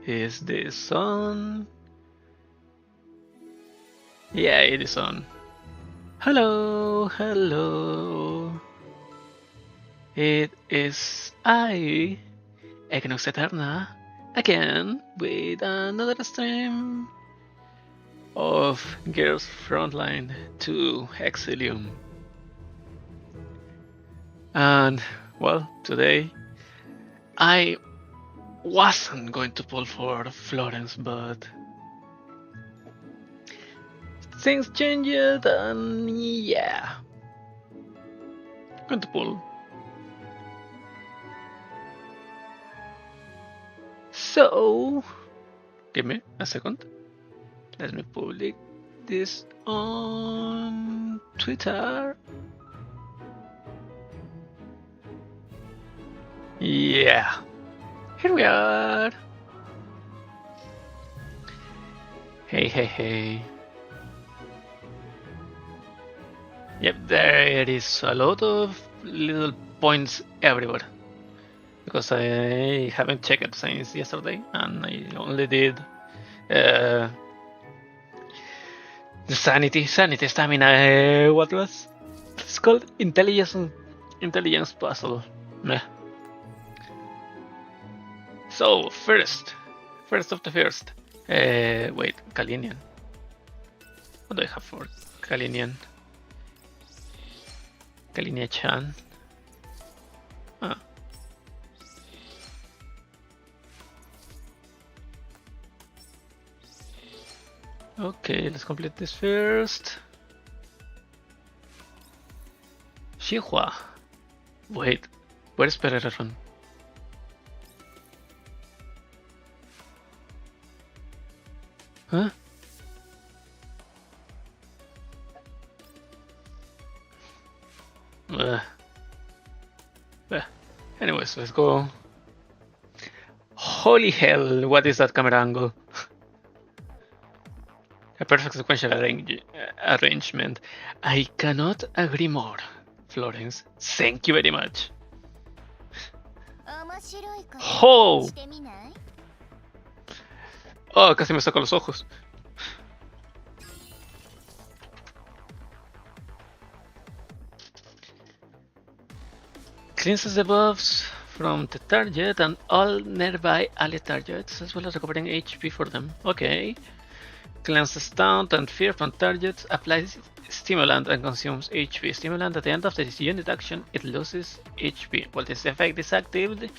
Is this on? Yeah, it is on. Hello, hello. It is I, Equinox Eterna, again with another stream of Girls Frontline 2 Exilium. And, well, today I wasn't going to pull for Florence, but things changed and yeah, I'm going to pull. So, give me a second. Let me public this on Twitter. Yeah, here we are. Hey. Yep, there is a lot of little points everywhere. Because I haven't checked since yesterday, and I only did the sanity, stamina. What was it's called? Intelligence puzzle. Meh. So first of the first. Wait, Kalinian. What do I have for Kalinian? Kalinia-chan. Ah. Okay, let's complete this first. Shihua. Wait, where's Pereira from? Huh? Anyways, let's go. Holy hell, what is that camera angle? A perfect sequential arrangement. I cannot agree more. Florence, thank you very much. Oh, casi me saco los ojos. Cleanses the buffs from the target and all nearby ally targets, as well as recovering HP for them. Okay. Cleanses taunt and fear from targets, applies stimulant and consumes HP. Stimulant at the end of the unit action, it loses HP. While this effect is active,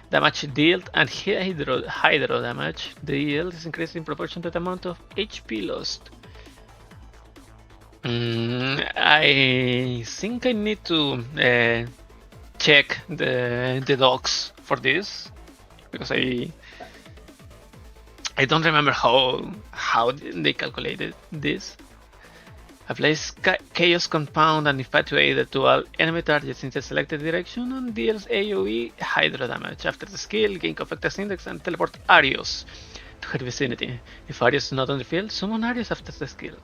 damage dealt and hydro damage dealt is increased in proportion to the amount of HP lost. I think I need to check the docs for this, because I don't remember how they calculated this. Applies Chaos Compound and Infatuated to all enemy targets in the selected direction and deals AoE Hydro damage. After the skill, gain Confectus Index and teleport Arios to her vicinity. If Arios is not on the field, summon Arios after the skill.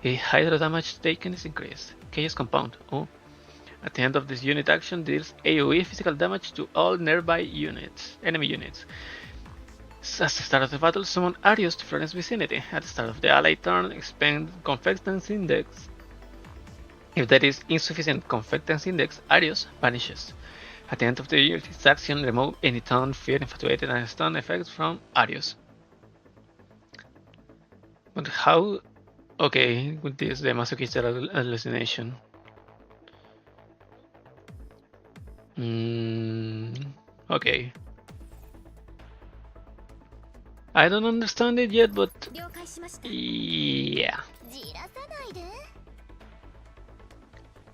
A Hydro damage taken is increased. Chaos Compound. Oh. At the end of this unit action, deals AoE physical damage to all nearby enemy units. At the start of the battle, summon Arios to Florence's vicinity. At the start of the ally turn, expend Confectance Index. If there is insufficient Confectance Index, Arios vanishes. At the end of the unit's action, remove any taunt, fear, infatuated, and stun effects from Arios. But how? Okay, with this, the masochistic hallucination. Okay. I don't understand it yet, but yeah.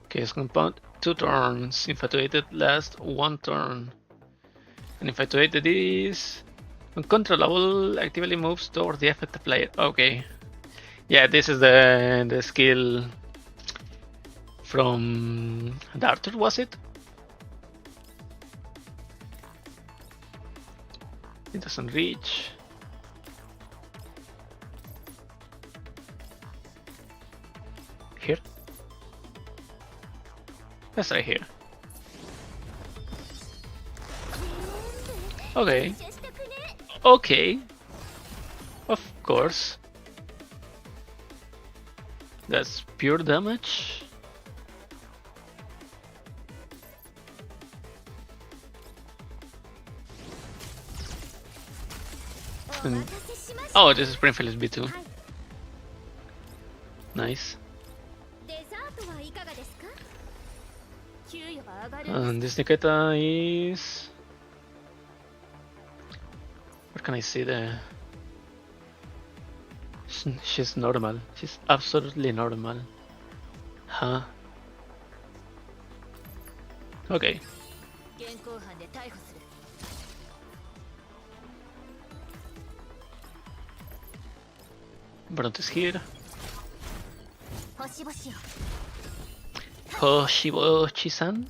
Chaos Compound 2 turns. Infatuated lasts 1 turn. And Infatuated is uncontrollable, actively moves towards the affected player. Okay. Yeah, this is the skill from Darter, was it? It doesn't reach. Here? That's right here. Okay. Okay. Of course. That's pure damage. And, oh, this is Springfield is B2. Nice. And this Nikita is... Where can I see the... She's normal. She's absolutely normal. Huh? Okay. Brunt is here. Hoshiboshi-san?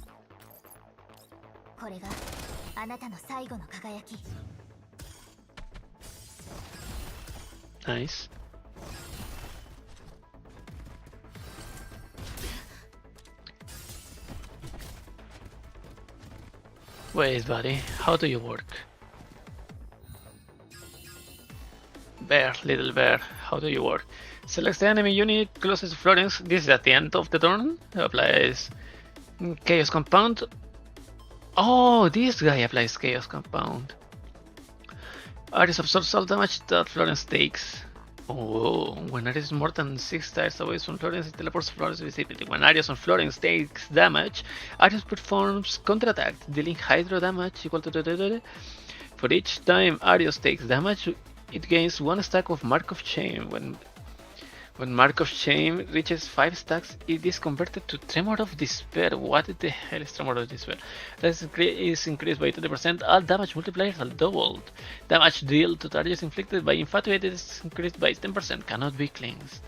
Nice. Wait, buddy, how do you work? Bear, little bear, how do you work? Select the enemy unit closest to Florence. This is at the end of the turn. Applies Chaos Compound. Oh, this guy applies Chaos Compound. Ares absorbs all damage that Florence takes. Oh, when Ares is more than 6 tiles away from Florence, it teleports Florence visibility. When Ares on Florence takes damage, Ares performs counterattack, dealing hydro damage equal to... For each time Ares takes damage, it gains 1 stack of Mark of Shame. When Mark of Shame reaches 5 stacks, it is converted to Tremor of Despair. What the hell is Tremor of Despair? That is increased by 20%. All damage multipliers are doubled. Damage dealt to targets inflicted by Infatuated is increased by 10%. Cannot be cleansed.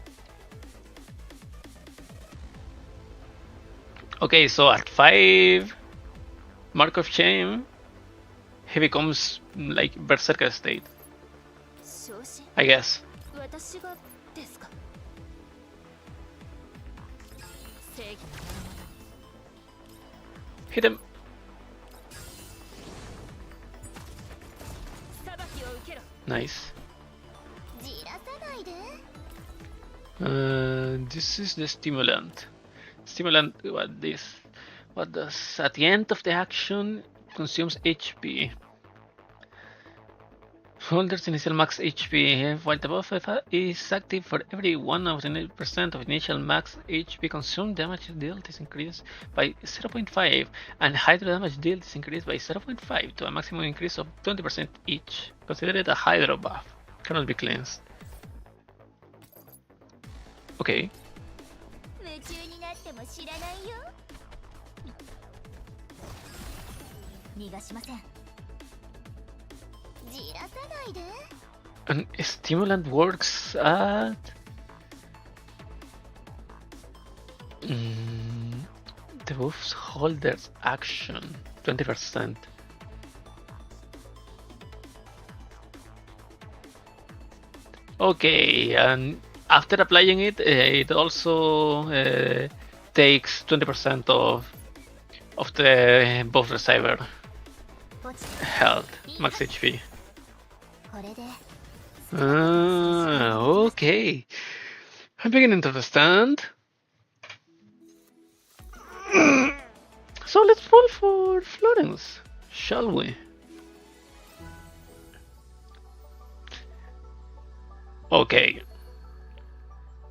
Okay, so at 5 Mark of Shame, he becomes like Berserker state, I guess. Hit him. Nice. This is the stimulant. Stimulant, what does? At the end of the action, consumes HP. Holders initial max HP, while the buff is active for every 1% of initial max HP consumed, damage dealt is increased by 0.5, and hydro damage dealt is increased by 0.5 to a maximum increase of 20% each. Consider it a hydro buff. Cannot be cleansed. Okay. An stimulant works at the buff's holder's action 20%. Okay, and after applying it, it also takes 20% of the buff receiver health, max HP. Okay, I'm beginning to understand. So let's roll for Florence, shall we? Okay.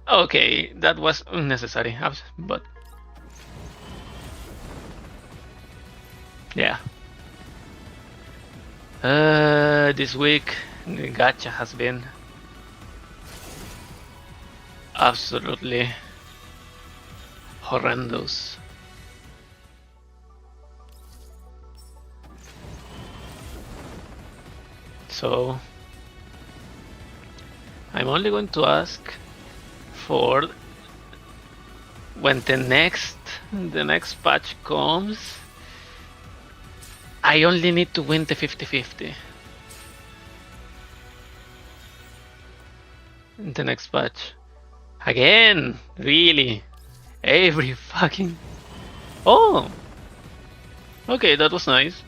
Okay, that was unnecessary, but yeah. This week the gacha has been absolutely horrendous. So I'm only going to ask for when the next patch comes, I only need to win the 50-50. The next patch. Again, really? Every fucking... Oh! Okay, that was nice.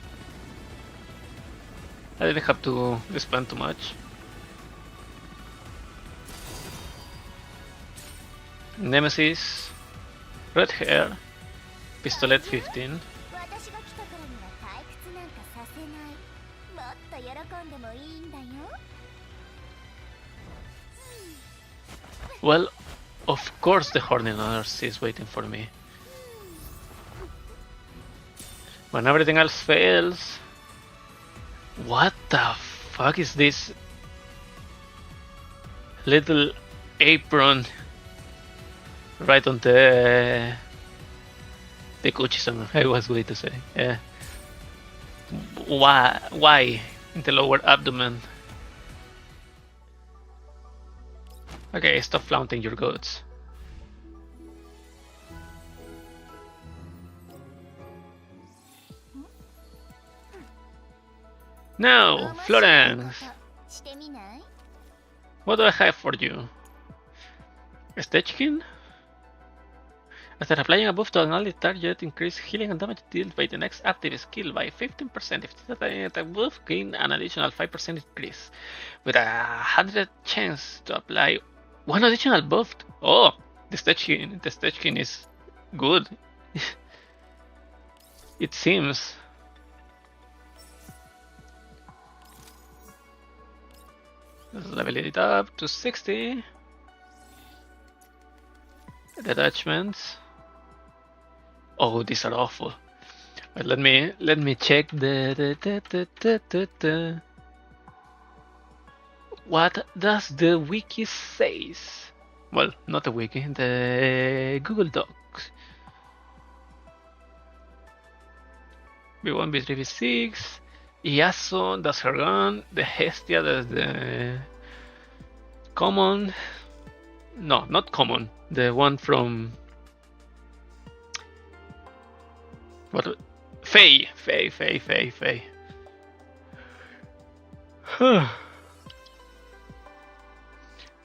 I didn't have to spend too much. Nemesis, red hair, pistolet 15. Well, of course the Horny Nurse is waiting for me. When everything else fails... What the fuck is this little apron right on the Kuchi-san, I was going to say. Yeah. Why in the lower abdomen? Okay, stop flaunting your goods. Now, Florence, what do I have for you? Stitchkin? After applying a buff to an ally target, increase healing and damage dealt by the next active skill by 15%. If this attack buff, gain an additional 5% increase, with a 100 chance to apply one additional buff. Oh, the Stitchkin is good. It seems. Let's level it up to 60. Detachments. Oh, these are awful. But let me check the what does the wiki says? Well, not the wiki, the Google Docs. B1, B3, B6. Iaso, that's her gun. The Hestia, that's the common. No, not common. The one from what? Faye.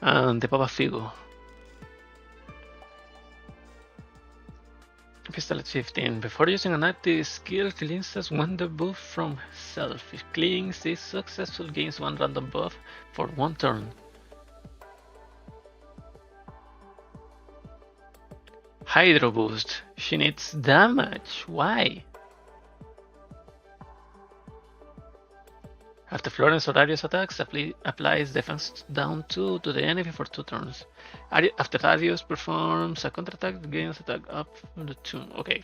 And the Papa Figo. Pistolet 15. Before using an active skill, cleanses one debuff from self. If cleans is successful, gains one random buff for one turn. Hydro boost. She needs damage. Why? After Florence or Darius attacks, applies defense down 2 to the enemy for 2 turns. After Darius performs a counterattack, gains attack up from the 2. Okay.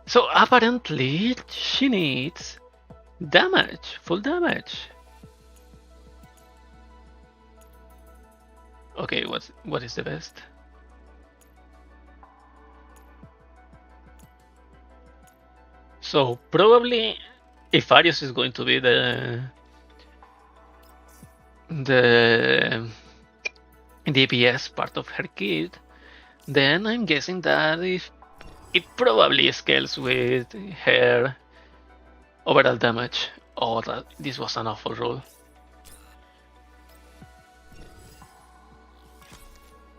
So apparently she needs damage, full damage. Okay, what is the best? So probably if Arius is going to be the DPS part of her kit, then I'm guessing that if it probably scales with her overall damage. Oh, this was an awful roll.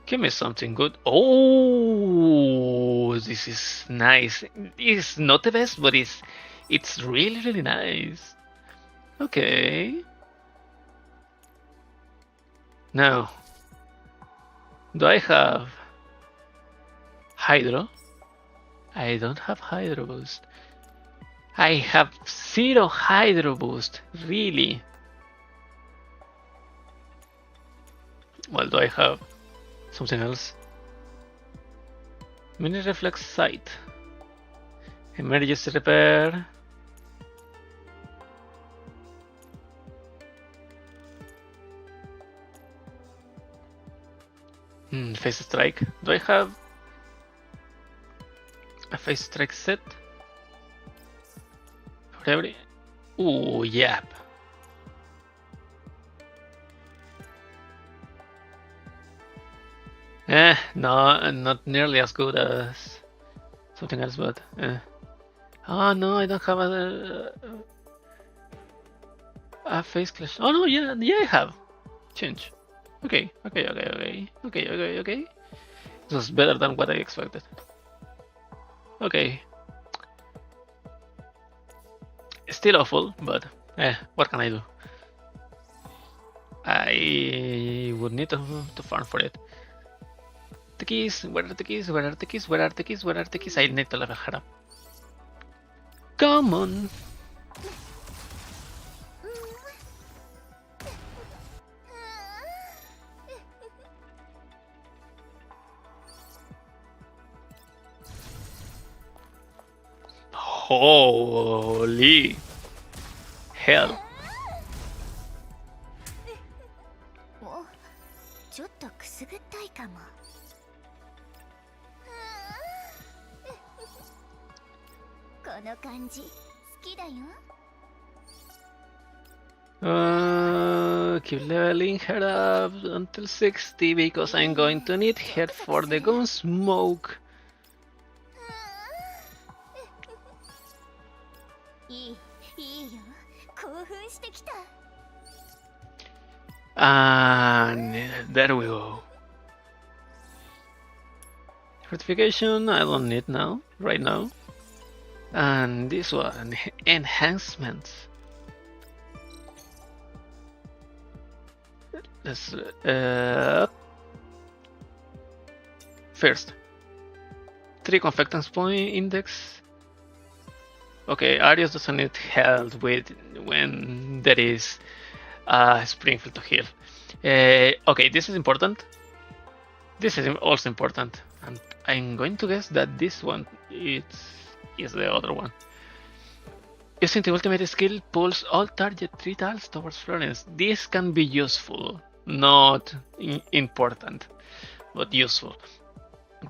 Give me something good. Oh, this is nice. It's not the best, but it's really, really nice. Okay. Now, do I have Hydro? I don't have Hydro Boost. I have 0 Hydro Boost. Really? Well, do I have something else? Mini Reflex Sight. Emergency Repair. Face Strike. Do I have a Face Strike set? For every... Ooh, yep. No, not nearly as good as something else, but oh no, I don't have a face clash. Oh no, yeah, I have. Change. Okay. It was better than what I expected. Okay. Still awful, but what can I do? I would need to farm for it. The keys, where are the keys? Where are the keys? Where are the keys? Where are the keys? I need to level her up. Come on! Holy hell! ちょっとくすぐったいかも。この感じ好きだよ。Keep leveling her up until 60 because I'm going to need her for the gun smoke. いいよ。興奮してきた。And there we go. Fortification I don't need now, right now. And this one, enhancements. Let's first 3 confectance point index. Okay, Arius doesn't need health with when there is Springfield to heal. Okay, this is important. This is also important, and I'm going to guess that this one is the other one. Using the ultimate skill pulls all target 3 tiles towards Florence. This can be useful, not important, but useful.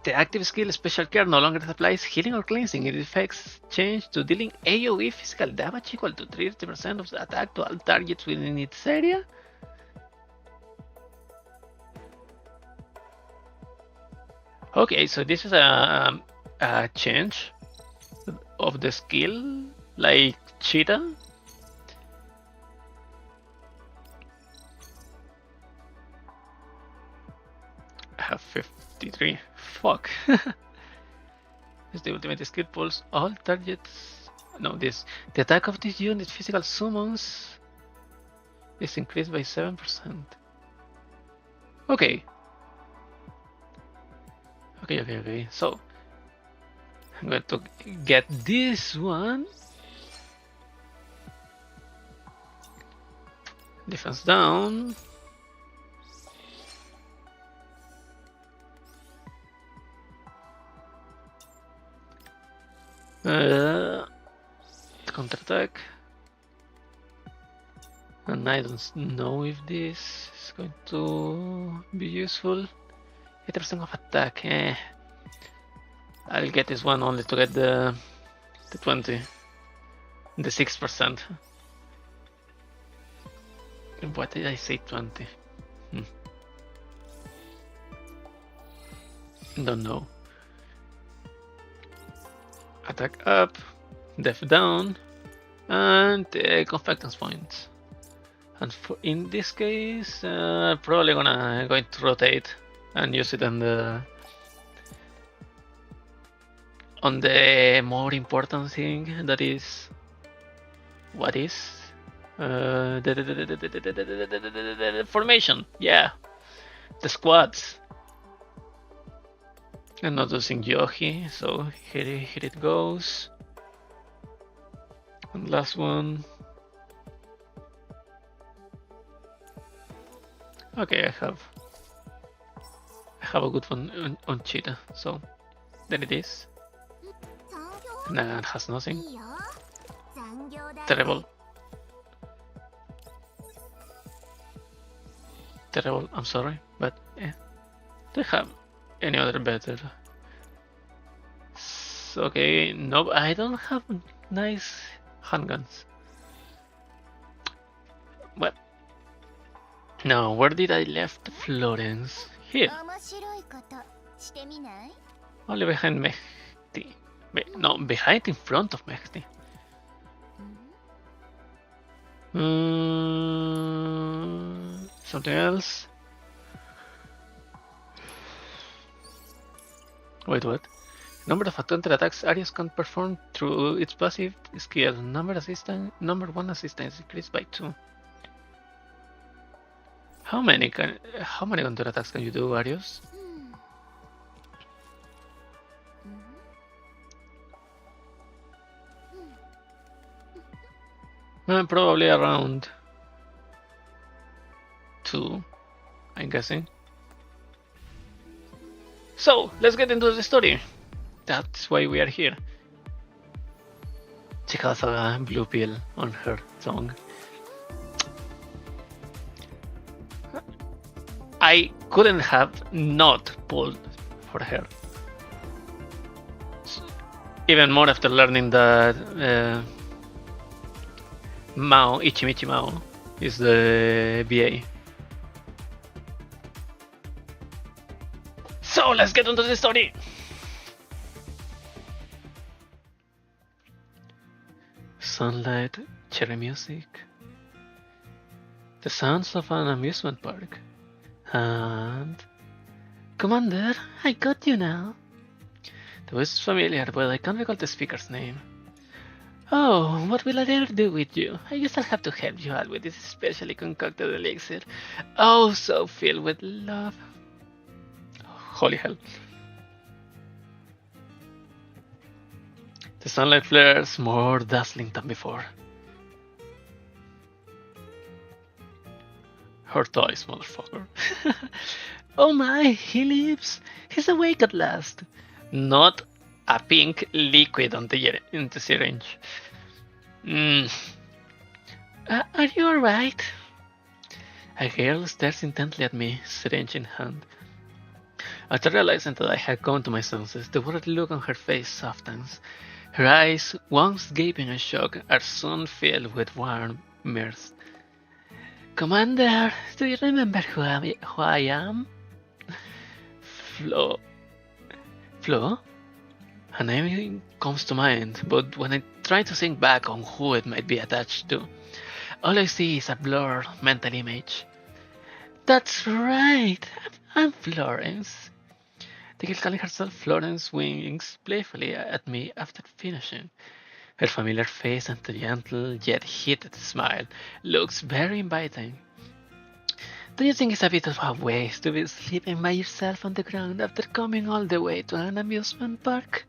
The active skill Special Care no longer applies healing or cleansing. Its effects change to dealing AoE physical damage equal to 30% of the attack to all targets within its area. Okay, so this is a change of the skill, like Cheetah. I have 53. Fuck. Is the ultimate skill pulls all targets. No, this. The attack of this unit physical summons is increased by 7%. Okay. Okay. So I'm going to get this one. Defense down. Counter-attack. And I don't know if this is going to be useful. 80% of attack. I'll get this one only to get the 20. The 6%. What did I say 20? Don't know. Attack up, def down, and confectance points. And in this case, probably going to rotate and use it on the more important thing, that is what is the formation. Yeah, the squads. I'm not using Yohi, so here it goes. And last one. Okay, I have a good one on Cheetah, so there it is. Nah, it has nothing. Terrible. I'm sorry, but do I have any other better? So, okay, no, I don't have nice handguns. What? No, where did I left Florence? Here. Only behind Mehdi. No, behind in front of Mehdi. Something else? Wait, what? Number of attempted attacks Arius can perform through its passive skill. Number 1 assistance increased by 2. How many counter attacks can you do, Arius? Probably around 2, I'm guessing. So, let's get into the story. That's why we are here. She has a blue pill on her tongue. I couldn't have not pulled for her. Even more after learning that Ichimichi Mao is the VA. So let's get into the story. Sunlight, cherry music, the sounds of an amusement park, and Commander, I got you now. The voice is familiar, but I can't recall the speaker's name. Oh, what will I dare do with you? I guess I'll have to help you out with this specially concocted elixir. Oh, so filled with love. Holy hell. The sunlight flares more dazzling than before. Her toys, motherfucker. Oh my, he lives. He's awake at last. Not a pink liquid in the syringe. Are you alright? A girl stares intently at me, syringe in hand. After realizing that I had come to my senses, the worried look on her face softens. Her eyes, once gaping in shock, are soon filled with warm mirth. Commander, do you remember who I am? Flo? Her name comes to mind, but when I try to think back on who it might be attached to, all I see is a blurred mental image. That's right, I'm Florence. The girl calling herself Florence winks playfully at me after finishing. Her familiar face and the gentle yet heated smile looks very inviting. Do you think it's a bit of a waste to be sleeping by yourself on the ground after coming all the way to an amusement park?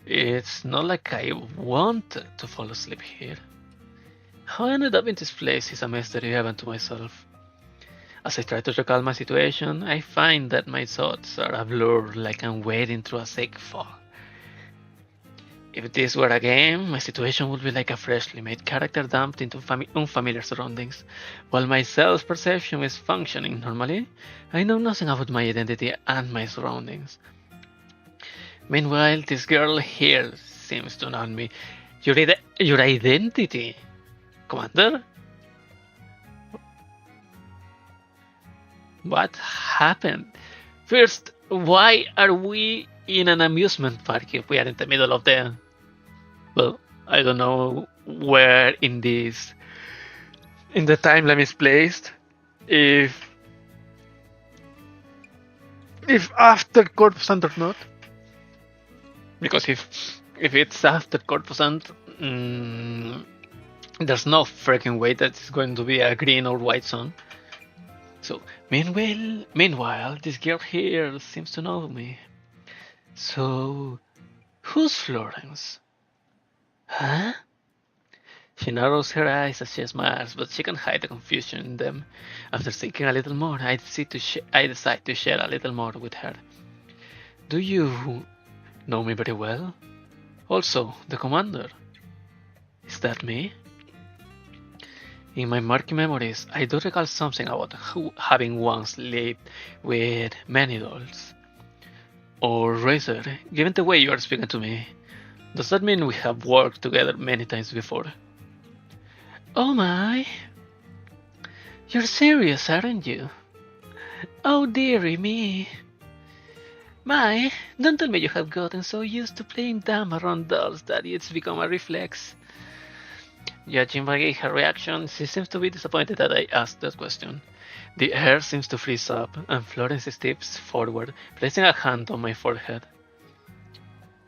It's not like I wanted to fall asleep here. How I ended up in this place is a mystery even to myself. As I try to recall my situation, I find that my thoughts are a blur like I'm wading through a thick fog. If this were a game, my situation would be like a freshly made character dumped into unfamiliar surroundings. While my self-perception is functioning normally, I know nothing about my identity and my surroundings. Meanwhile, this girl here seems to know me. Your identity, Commander? What happened? First, why are we in an amusement park if we are in the middle of the... Well, I don't know where in the timeline is placed. If after Corpusant or not. Because if it's after Corpusant, there's no freaking way that it's going to be a green or white zone. So, meanwhile, this girl here seems to know me. So, who's Florence? Huh? She narrows her eyes as she smiles, but she can hide the confusion in them. After thinking a little more, I decide to share a little more with her. Do you know me very well? Also, the commander. Is that me? In my murky memories, I do recall something about having once lived with many dolls. Or Razor, given the way you are speaking to me, does that mean we have worked together many times before? Oh my! You're serious, aren't you? Oh dearie me! My, don't tell me you have gotten so used to playing dumb around dolls that it's become a reflex. Judging by her reaction, she seems to be disappointed that I asked that question. The air seems to freeze up, and Florence steps forward, placing a hand on my forehead.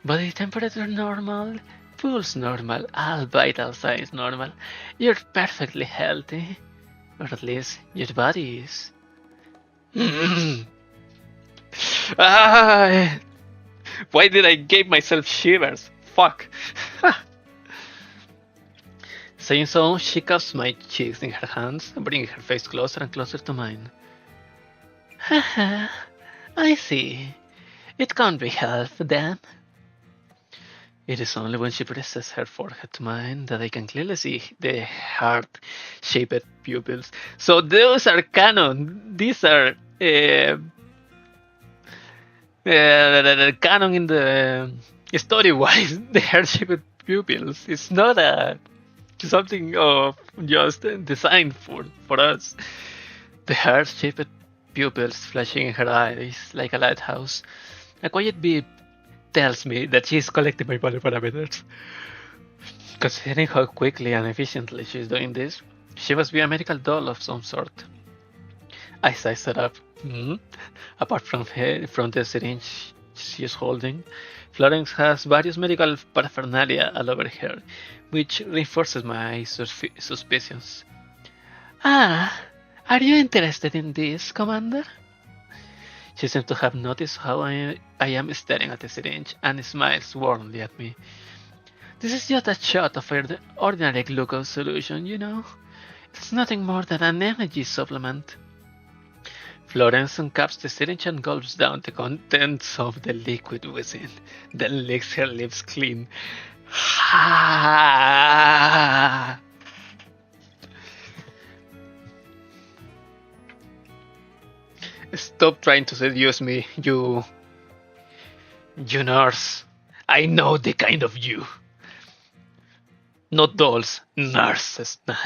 Body temperature normal, pulse normal, all vital signs normal. You're perfectly healthy. Or at least your body is. Ah, why did I give myself shivers? Fuck. Saying so, she cups my cheeks in her hands, bringing her face closer and closer to mine. Haha, I see. It can't be helped then. It is only when she presses her forehead to mine that I can clearly see the heart-shaped pupils. So those are canon. These are canon in the story-wise. The heart-shaped pupils. It's not something of just designed for us. The heart-shaped pupils flashing in her eyes like a lighthouse. A quiet beep tells me that she's collecting my body parameters. Considering how quickly and efficiently she's doing this, she must be a medical doll of some sort. I size her up. Apart from the syringe she's holding, Florence has various medical paraphernalia all over her, which reinforces my suspicions. Ah, are you interested in this, Commander? She seems to have noticed how I am staring at the syringe and smiles warmly at me. This is just a shot of ordinary glucose solution, you know. It's nothing more than an energy supplement. Florence uncaps the syringe and gulps down the contents of the liquid within, then licks her lips clean. Ha! Stop trying to seduce me, you nurse. I know the kind of you. Not dolls, nurses. Nah,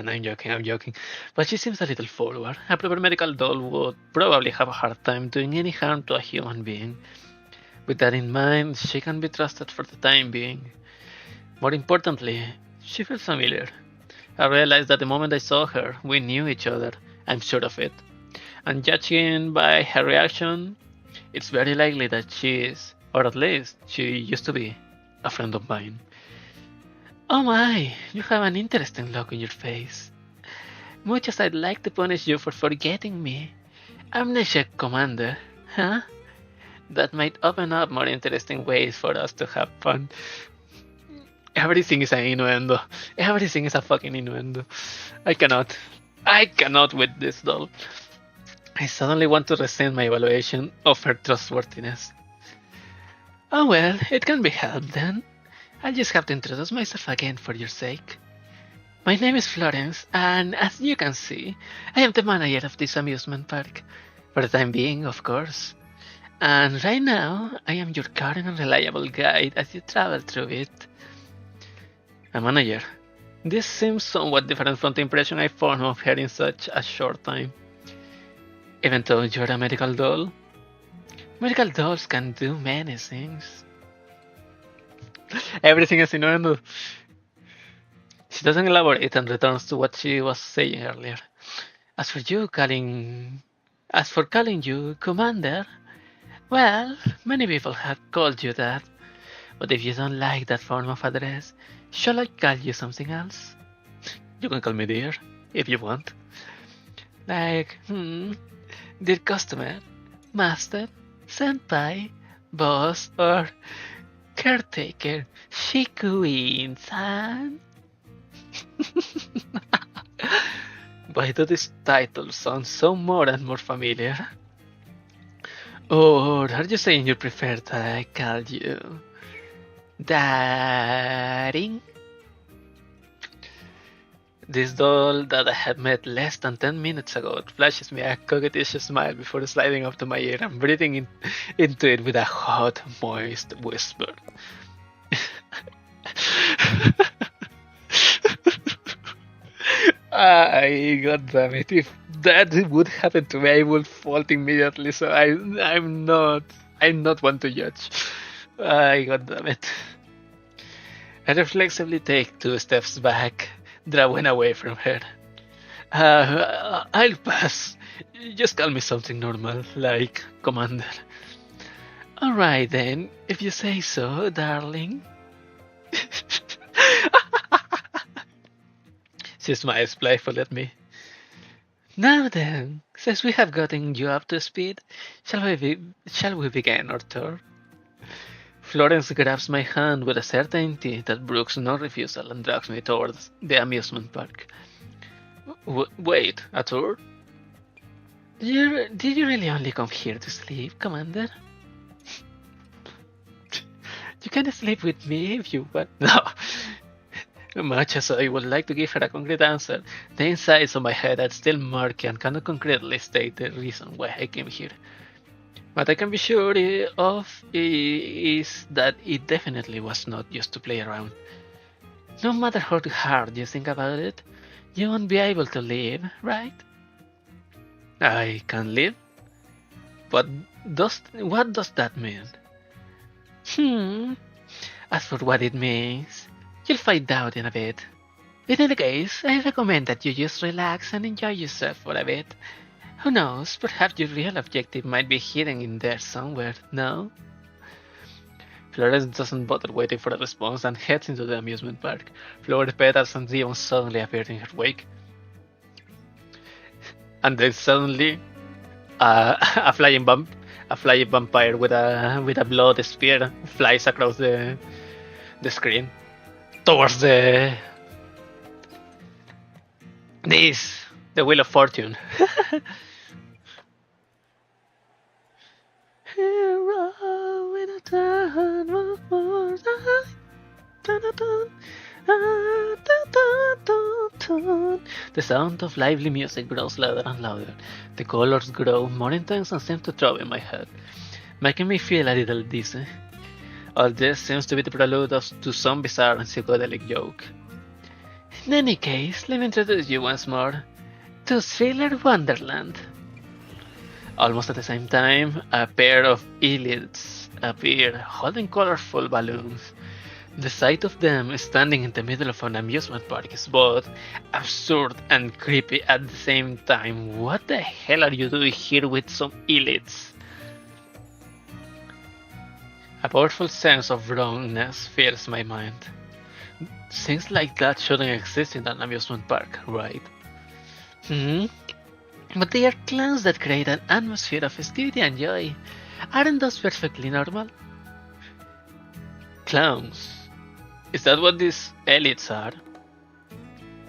I'm joking. But she seems a little forward. A proper medical doll would probably have a hard time doing any harm to a human being. With that in mind, she can be trusted for the time being. More importantly, she feels familiar. I realized that the moment I saw her, we knew each other. I'm sure of it. And judging by her reaction, it's very likely that she is, or at least she used to be, a friend of mine. Oh my, you have an interesting look in your face. Much as I'd like to punish you for forgetting me, Amnesia Commander, huh? That might open up more interesting ways for us to have fun. Everything is an innuendo. Everything is a fucking innuendo. I cannot with this doll. I suddenly want to rescind my evaluation of her trustworthiness. Oh well, it can be helped then. I'll just have to introduce myself again for your sake. My name is Florence, and as you can see, I am the manager of this amusement park. For the time being, of course. And right now, I am your current and reliable guide as you travel through it. A manager. This seems somewhat different from the impression I formed of her in such a short time. Even though you're a medical doll, medical dolls can do many things. Everything is innuendo. She doesn't elaborate and returns to what she was saying earlier. As for calling you Commander, well, many people have called you that. But if you don't like that form of address, shall I call you something else? You can call me dear, if you want. Like, dear customer, master, senpai, boss, or caretaker, Shikuin-san. Why do these titles sound so more and more familiar? Or are you saying you prefer that I call you Daring? This doll that I had met less than 10 minutes ago flashes me a coquettish smile before sliding up to my ear and breathing into it with a hot, moist whisper. God damn it, if that would happen to me, I would fault immediately, so I'm not one to judge. God damn it. I reflexively take 2 steps back, drawing away from her. I'll pass. Just call me something normal, like Commander. Alright then, if you say so, darling. She smiles playfully at me. Now then, since we have gotten you up to speed, shall we begin our tour? Florence grabs my hand with a certainty that brooks no refusal and drags me towards the amusement park. Wait, a tour? Did you really only come here to sleep, Commander? You can sleep with me if you want. No. Much as I would like to give her a concrete answer, the insides of my head are still murky and cannot concretely state the reason why I came here. What I can be sure of is that it definitely was not just to play around. No matter how hard you think about it, you won't be able to leave, right? I can leave? What does that mean? As for what it means, you'll find out in a bit. In any case, I recommend that you just relax and enjoy yourself for a bit. Who knows, perhaps your real objective might be hidden in there somewhere, no? Florence doesn't bother waiting for a response and heads into the amusement park. Flower petals and demons suddenly appear in her wake. And then suddenly, a flying vampire with a blood spear flies across the screen towards the Wheel of Fortune. The sound of lively music grows louder and louder. The colors grow more intense and seem to throb in my head, making me feel a little dizzy. All this seems to be the prelude to some bizarre and psychedelic joke. In any case, let me introduce you once more to Thriller Wonderland. Almost at the same time, a pair of elites appear, holding colorful balloons. The sight of them standing in the middle of an amusement park is both absurd and creepy at the same time. What the hell are you doing here with some elites? A powerful sense of wrongness fills my mind. Things like that shouldn't exist in an amusement park, right? But they are clowns that create an atmosphere of festivity and joy. Aren't those perfectly normal? Clowns. Is that what these elites are?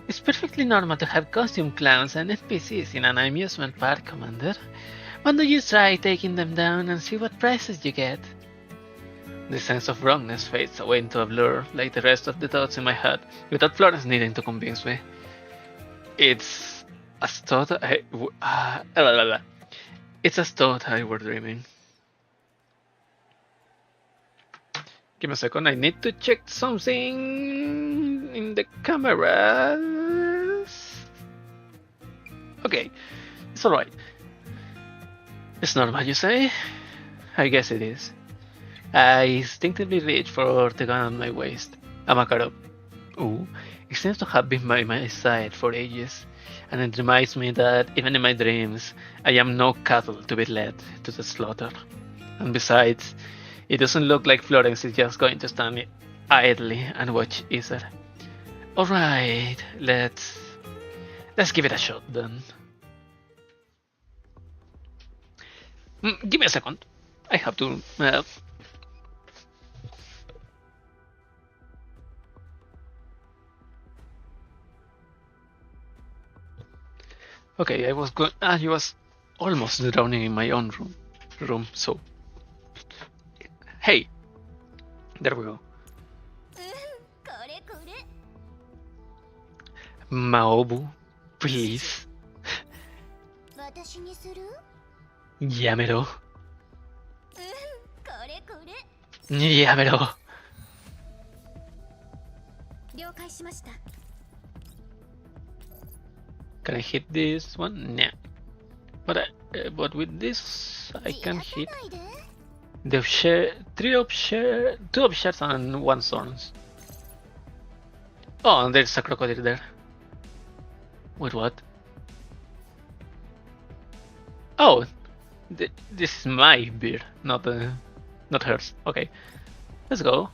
It's perfectly normal to have costume clowns and NPCs in an amusement park, Commander. Why don't you try taking them down and see what prizes you get? The sense of wrongness fades away into a blur, like the rest of the thoughts in my head, without Florence needing to convince me. It's as though It's as though I were dreaming. Give me a second, I need to check something in the cameras. Okay, it's alright. It's normal, you say? I guess it is. I instinctively reach for the gun on my waist. A Makarov. Ooh, it seems to have been by my side for ages, and it reminds me that even in my dreams, I am no cattle to be led to the slaughter. And besides, it doesn't look like Florence is just going to stand idly and watch either. Alright, let's give it a shot then. Give me a second. I have to... Okay, I was almost drowning in my own room, so... Hey! There we go. Maobu, please. Yamero. Yamero. Can I hit this one? Nah. But with this, I can hit the two objects and one thorns. Oh, and there's a crocodile there. Wait, what? Oh, this is my beer, not the... not hers. Okay, let's go.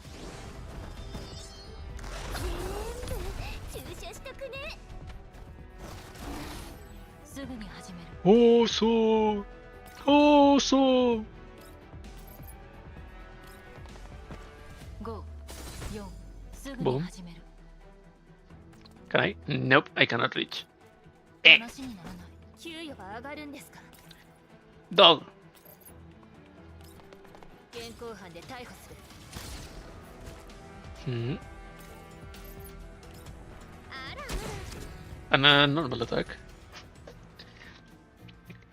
全部注射しとくね。すぐに始める。 Awesome! Awesome! 5、4、すぐに Boom. 始める。 Can I? Nope, I cannot reach. Eh, 話にならない。給与が上がるんですか。 dog! 現行犯で逮捕する。 Hmm. あらあら。 And a normal attack.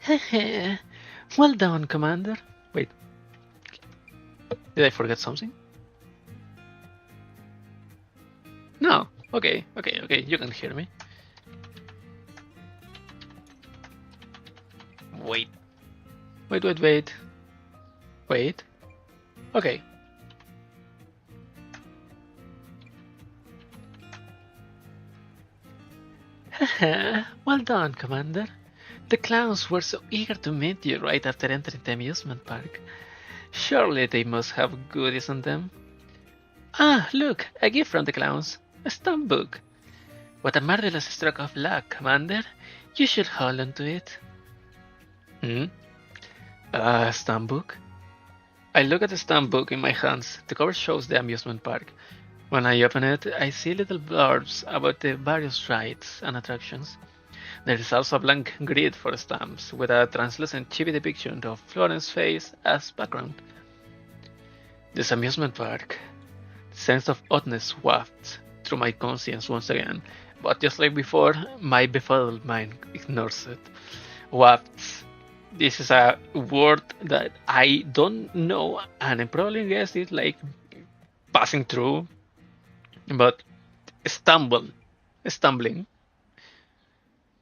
Hehe. Well done, Commander. Wait. Did I forget something? No. Okay, okay, okay. You can hear me. Wait. Wait, wait, wait. Wait. Okay. Well done, Commander. The clowns were so eager to meet you right after entering the amusement park. Surely they must have goodies on them. Ah, look, a gift from the clowns. A stamp book. What a marvelous stroke of luck, Commander. You should hold on to it. Hmm? A stamp book? I look at the stamp book in my hands. The cover shows the amusement park. When I open it, I see little blurbs about the various rides and attractions. There is also a blank grid for stamps, with a translucent chibi depiction of Florence's face as background. This amusement park. The sense of oddness wafts through my conscience once again, but just like before, my befuddled mind ignores it. Wafts. This is a word that I don't know, and I probably guessed it like passing through, but stumbling,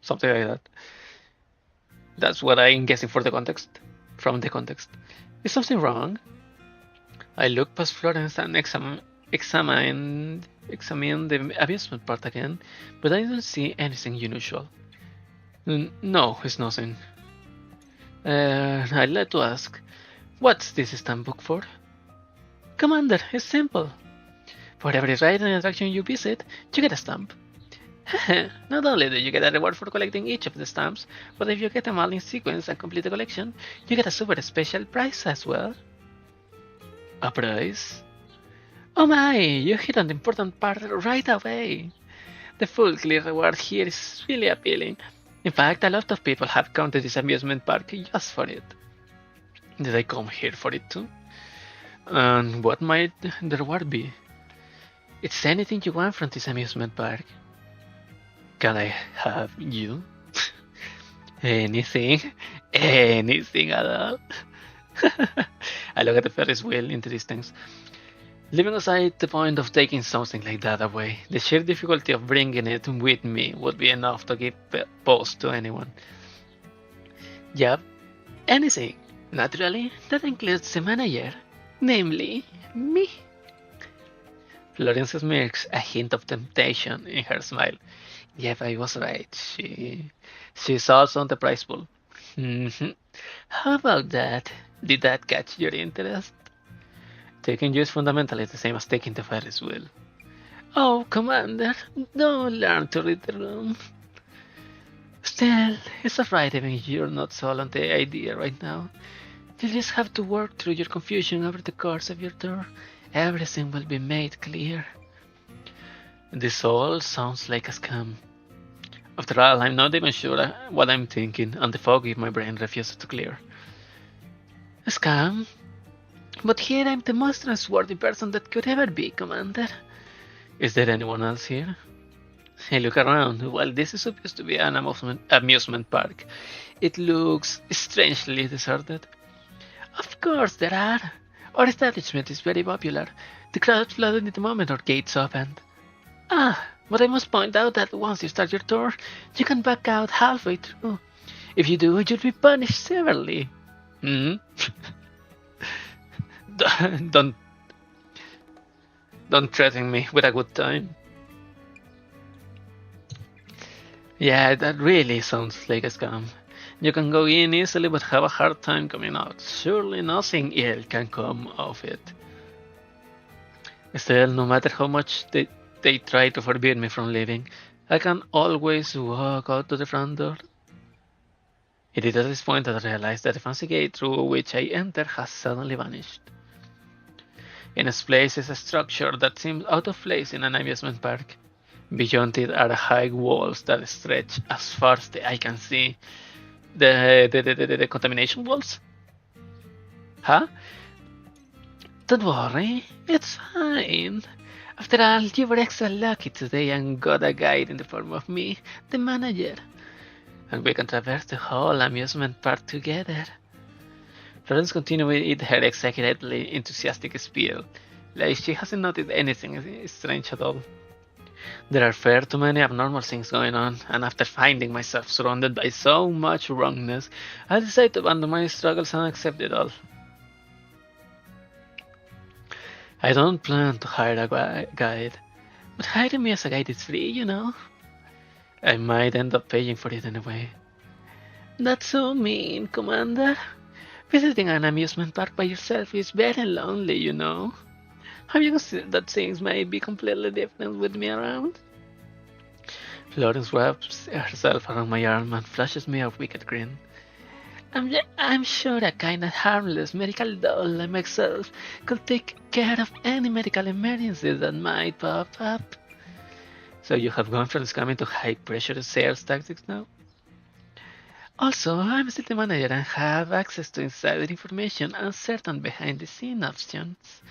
something like that. That's what I'm guessing for the context. From the context, is something wrong? I look past Florence and examine the amusement park again, but I don't see anything unusual. No, it's nothing. I'd like to ask, what's this stamp book for? Commander, it's simple. For every ride and attraction you visit, you get a stamp. Not only do you get a reward for collecting each of the stamps, but if you get them all in sequence and complete the collection, you get a super special prize as well. A prize? Oh my, you hit on the important part right away. The full clear reward here is really appealing. In fact, a lot of people have come to this amusement park just for it. Did I come here for it too? And what might the reward be? It's anything you want from this amusement park. Can I have you? Anything? Anything at all? I look at the Ferris wheel in the distance. Leaving aside the point of taking something like that away, the sheer difficulty of bringing it with me would be enough to give pause to anyone. Yep, anything. Naturally, that includes the manager, namely me. Florence smirks, a hint of temptation in her smile. Yep, I was right. She's also on the prize pool. How about that? Did that catch your interest? Taking you is fundamentally the same as taking the Ferris wheel. Oh, Commander, don't learn to read the room. Still, it's alright even if you're not sold on the idea right now. You just have to work through your confusion over the course of your tour. Everything will be made clear. This all sounds like a scam. After all, I'm not even sure what I'm thinking, and the fog in my brain refuses to clear. A scam? But here I'm the most trustworthy person that could ever be, Commander. Is there anyone else here? I look around. Well, this is supposed to be an amusement park. It looks strangely deserted. Of course there are. Our establishment is very popular. The crowd flooded in the moment our gates opened. Ah, but I must point out that once you start your tour, you can back out halfway through. If you do, you'll be punished severely. Don't threaten me with a good time. Yeah, that really sounds like a scam. You can go in easily but have a hard time coming out. Surely nothing ill can come of it. Still, no matter how much they try to forbid me from leaving, I can always walk out to the front door. It is at this point that I realize that the fancy gate through which I enter has suddenly vanished. In its place is a structure that seems out of place in an amusement park. Beyond it are high walls that stretch as far as the eye can see. The contamination walls? Huh? Don't worry, it's fine. After all, you were extra lucky today and got a guide in the form of me, the manager. And we can traverse the whole amusement park together. Florence continued her exaggeratedly enthusiastic spiel, like she hasn't noticed anything strange at all. There are far too many abnormal things going on, and after finding myself surrounded by so much wrongness, I decided to abandon my struggles and accept it all. I don't plan to hire a guide, but hiring me as a guide is free, you know. I might end up paying for it anyway. That's so mean, Commander. Visiting an amusement park by yourself is very lonely, you know. Have you considered that things might be completely different with me around? Florence wraps herself around my arm and flashes me a wicked grin. I'm sure a kind of harmless medical doll like myself could take care of any medical emergency that might pop up. So you have gone from scamming to high-pressure sales tactics now? Also, I'm still the manager and have access to insider information and certain behind-the-scenes options.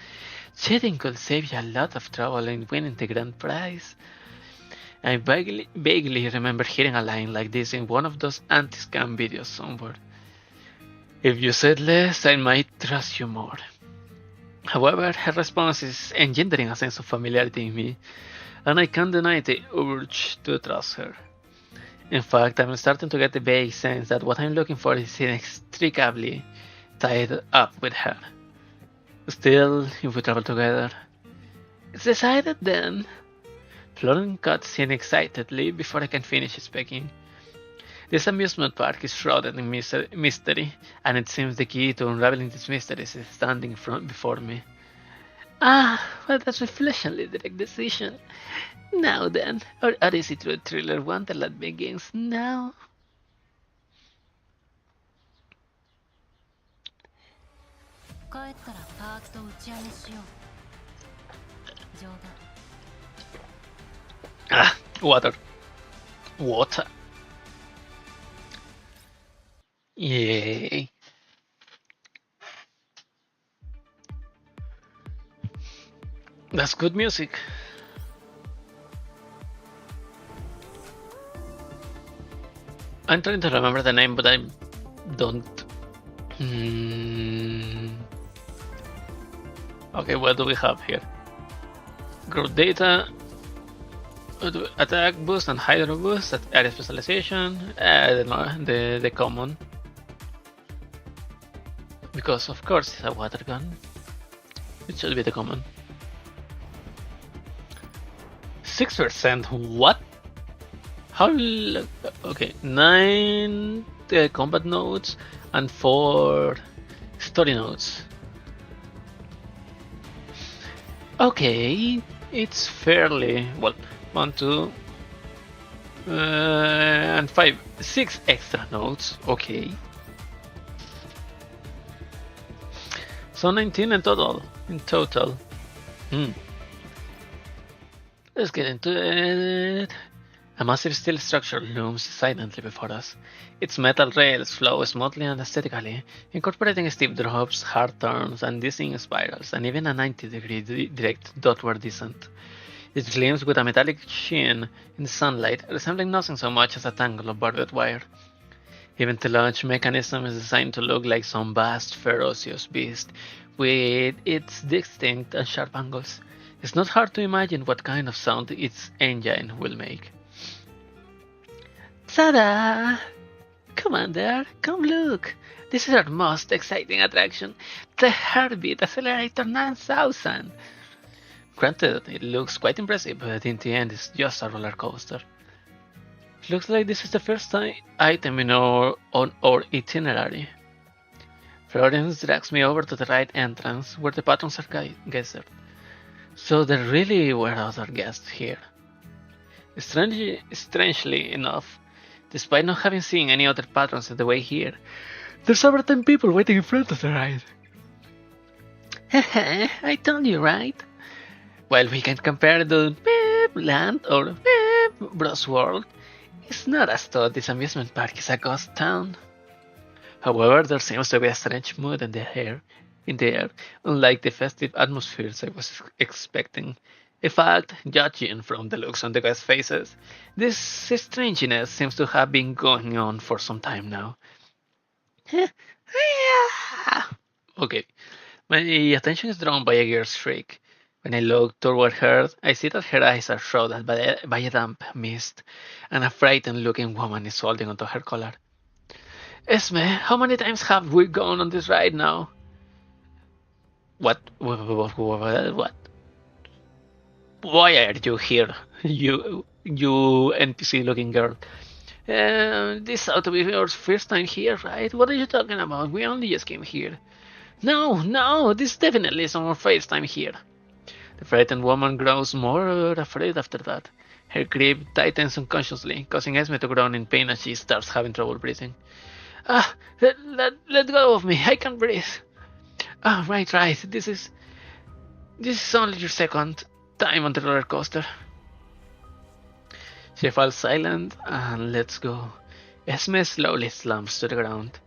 Cheating could save you a lot of trouble in winning the grand prize. I vaguely remember hearing a line like this in one of those anti-scam videos somewhere. If you said less, I might trust you more. However, her response is engendering a sense of familiarity in me, and I can't deny the urge to trust her. In fact, I'm starting to get the vague sense that what I'm looking for is inextricably tied up with her. Still, if we travel together... It's decided then. Florence cuts in excitedly before I can finish speaking. This amusement park is shrouded in mystery, and it seems the key to unraveling these mysteries is standing before me. Ah, well, that's a reflexionally direct decision. Now then, our Odyssey through thriller Wonderland begins now. Ah, water. Water. Yay. That's good music. I'm trying to remember the name, but I don't. Okay, what do we have here? Growth data, attack boost and hydro boost, area specialization, the common. Because of course it's a water gun. It should be the common. 6%, what? How? Okay, 9 combat nodes and 4 story nodes. Okay, it's fairly well. 1, 2, and 5, 6 extra nodes. Okay, so 19 in total. Let's get into it. A massive steel structure looms silently before us. Its metal rails flow smoothly and aesthetically, incorporating steep drops, hard turns, and dizzying spirals, and even a 90-degree direct downward descent. It gleams with a metallic sheen in the sunlight, resembling nothing so much as a tangle of barbed wire. Even the launch mechanism is designed to look like some vast, ferocious beast, with its distinct and sharp angles. It's not hard to imagine what kind of sound its engine will make. Ta-da! Commander, come look! This is our most exciting attraction, the Heartbeat Accelerator 9000! Granted, it looks quite impressive, but in the end it's just a roller coaster. Looks like this is the first item on our itinerary. Florence drags me over to the right entrance, where the patrons are gathered. So there really were other guests here. Strangely enough, despite not having seen any other patrons on the way here, there's over 10 people waiting in front of the ride. Hehe, I told you, right? While we can compare the Land or Bros World, it's not as though this amusement park is a ghost town. However, there seems to be a strange mood in the air, unlike the festive atmospheres I was expecting. In fact, judging from the looks on the guests' faces, this strangeness seems to have been going on for some time now. Okay, my attention is drawn by a girl's shriek. When I look toward her, I see that her eyes are shrouded by a damp mist, and a frightened-looking woman is holding onto her collar. Esme, how many times have we gone on this ride now? What? What? Why are you here, you NPC-looking girl? This ought to be your first time here, right? What are you talking about? We only just came here. No, this definitely is our first time here. The frightened woman grows more afraid after that. Her grip tightens unconsciously, causing Esme to groan in pain as she starts having trouble breathing. Let go of me, I can't breathe. Right, this is only your second time on the roller coaster. She falls silent and lets go. Esme slowly slumps to the ground.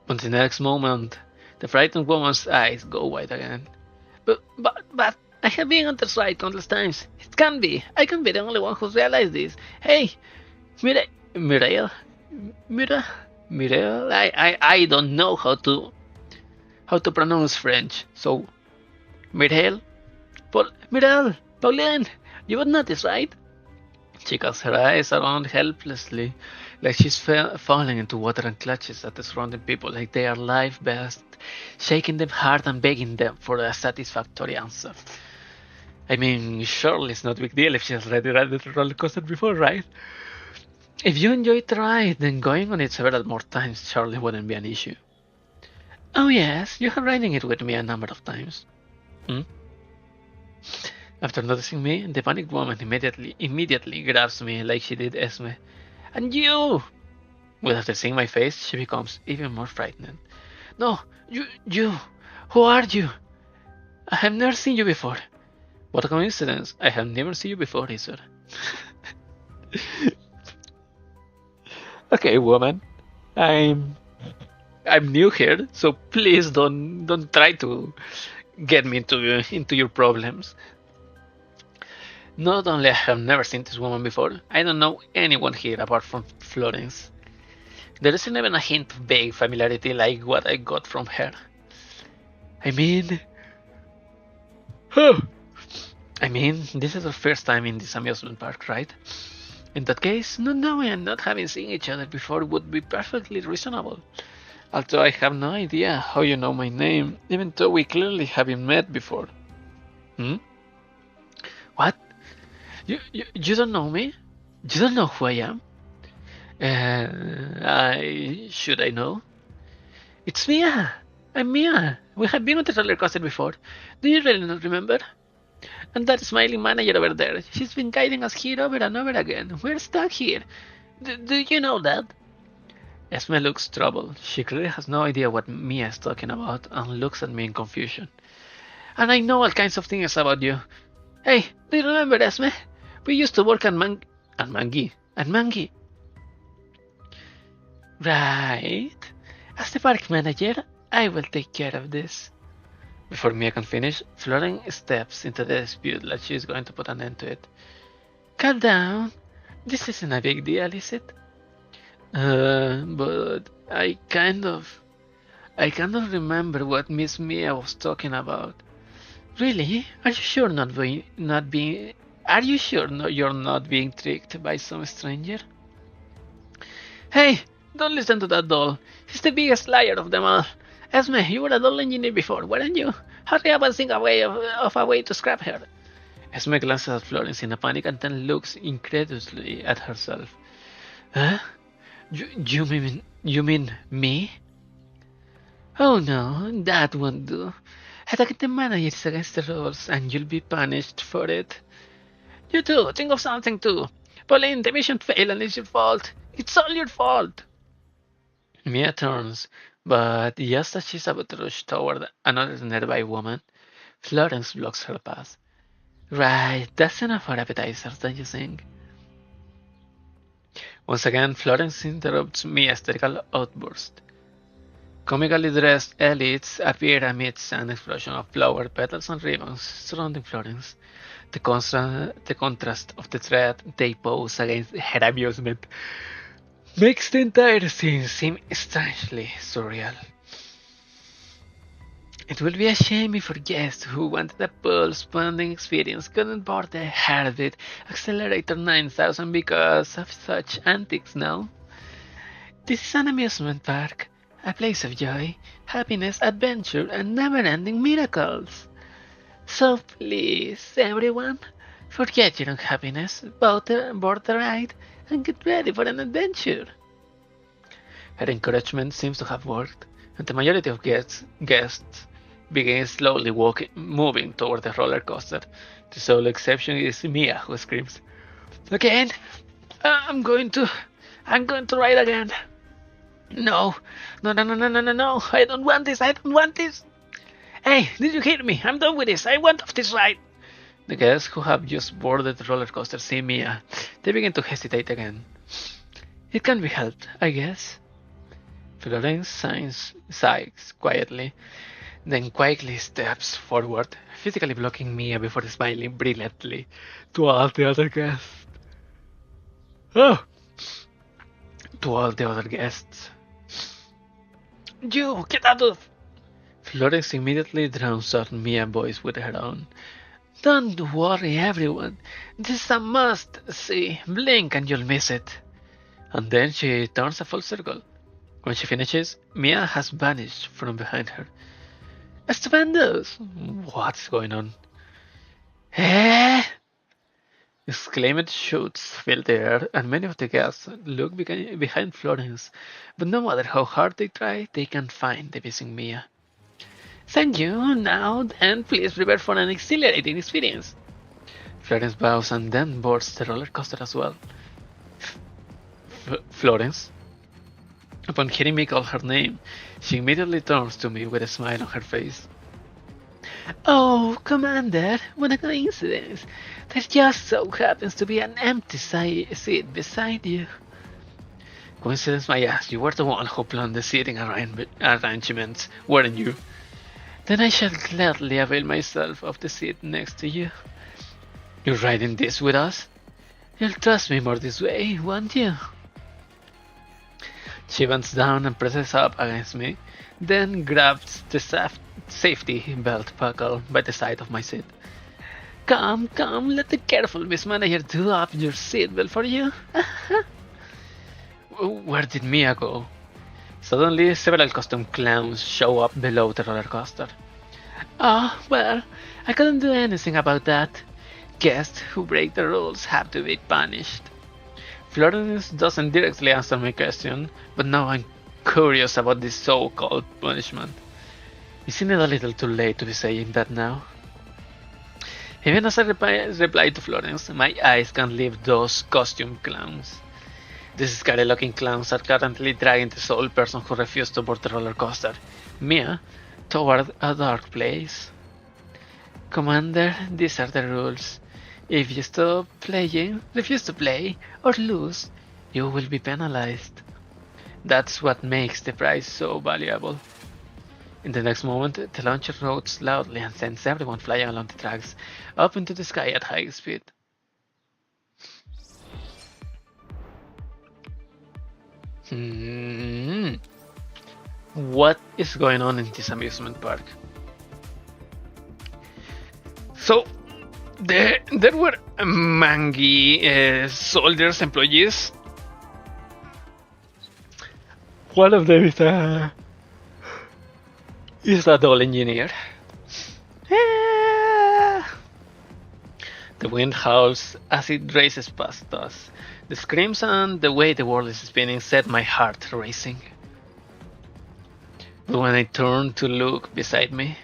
But the next moment, the frightened woman's eyes go wide again. But I have been on this ride countless times. It can't be. I can't be the only one who's realized this. Hey, Mireille? I don't know how to pronounce French. So, Mireille? Pauline, you would notice, right? She casts her eyes around helplessly, like she's falling into water and clutches at the surrounding people like they are life best, shaking them hard and begging them for a satisfactory answer. I mean, surely it's not a big deal if she has already ridden the roller coaster before, right? If you enjoyed the ride, then going on it several more times surely wouldn't be an issue. Oh yes, you have ridden it with me a number of times. After noticing me, the panicked woman immediately grabs me like she did Esme. And you! Well, after seeing my face, she becomes even more frightened. No, you! Who are you? I have never seen you before. What a coincidence, I have never seen you before either. Okay, woman. I'm new here, so please don't try to get me into your problems. Not only I have never seen this woman before, I don't know anyone here apart from Florence. There isn't even a hint of vague familiarity like what I got from her. I mean, this is our first time in this amusement park, right? In that case, not knowing and not having seen each other before would be perfectly reasonable. Although I have no idea how you know my name, even though we clearly haven't met before. What? You don't know me? You don't know who I am? Should I know? It's Mia! I'm Mia! We have been on the roller coaster before. Do you really not remember? And that smiling manager over there, she's been guiding us here over and over again. We're stuck here. Do you know that? Esme looks troubled. She clearly has no idea what Mia is talking about and looks at me in confusion. And I know all kinds of things about you. Hey, do you remember Esme? We used to work at Mangi. Right. As the park manager, I will take care of this. Before Mia can finish, Florence steps into the dispute like she is going to put an end to it. Calm down. This isn't a big deal, is it? But I kind of remember what Miss Mia was talking about. Really? Are you sure you're not being tricked by some stranger? Hey, don't listen to that doll. She's the biggest liar of them all. Esme, you were a doll engineer before, weren't you? Hurry up and think of a way to scrap her. Esme glances at Florence in a panic and then looks incredulously at herself. Huh? You mean me? Oh no, that won't do. Attack the managers against the rules, and you'll be punished for it. You too, think of something too. Pauline, the mission failed and it's your fault. It's all your fault. Mia turns, but just as she's about to rush toward another nearby woman, Florence blocks her path. Right, that's enough for appetizers, don't you think? Once again, Florence interrupts Mia's hysterical outburst. Comically dressed elites appear amidst an explosion of flower petals and ribbons surrounding Florence. The contrast of the threat they pose against her amusement makes the entire scene seem strangely surreal. It will be a shame if our guest who wanted a pulse-pounding experience couldn't board the Heartbeat Accelerator 9000 because of such antics, no? This is an amusement park, a place of joy, happiness, adventure, and never-ending miracles. So please, everyone, forget your unhappiness, board the ride, and get ready for an adventure. Her encouragement seems to have worked, and the majority of guests begin slowly moving toward the roller coaster. The sole exception is Mia, who screams, "Again! I'm going to ride again! No! No! No! No! No! No! No! No! I don't want this! I don't want this! Hey, did you hear me? I'm done with this! I want off this ride!" The guests who have just boarded the roller coaster see Mia. They begin to hesitate again. It can be helped, I guess. Florence sighs quietly, then quietly steps forward, physically blocking Mia before smiling brilliantly to all the other guests. Oh! To all the other guests. You, get out of... Florence immediately drowns out Mia's voice with her own. Don't worry, everyone. This is a must-see. Blink and you'll miss it. And then she turns a full circle. When she finishes, Mia has vanished from behind her. Stupendous! What's going on? Eh? Exclaimed shouts fill the air, and many of the guests look behind Florence, but no matter how hard they try, they can't find the missing Mia. Thank you. Now then, please prepare for an exhilarating experience. Florence bows and then boards the roller coaster as well. Florence? Upon hearing me call her name, she immediately turns to me with a smile on her face. Oh, Commander, what a coincidence. There just so happens to be an empty seat beside you. Coincidence my ass, you were the one who planned the seating arrangements, weren't you? Then I shall gladly avail myself of the seat next to you. You're riding this with us? You'll trust me more this way, won't you? She bends down and presses up against me, then grabs the safety belt buckle by the side of my seat. Come, let the careful Miss Manager do up your seatbelt for you. Where did Mia go? Suddenly, several costume clowns show up below the roller coaster. Oh, well, I couldn't do anything about that. Guests who break the rules have to be punished. Florence doesn't directly answer my question, but now I'm curious about this so-called punishment. Isn't it a little too late to be saying that now? Even as I reply to Florence, my eyes can't leave those costume clowns. These scary-looking clowns are currently dragging the sole person who refused to board the roller coaster, Mia, toward a dark place. Commander, these are the rules. If you stop playing, refuse to play, or lose, you will be penalized. That's what makes the prize so valuable. In the next moment, the launcher roars loudly and sends everyone flying along the tracks, up into the sky at high speed. What is going on in this amusement park? So, there were Mangi soldiers, employees. One of them is a doll engineer. The wind howls as it races past us. The screams and the way the world is spinning set my heart racing. But when I turned to look beside me,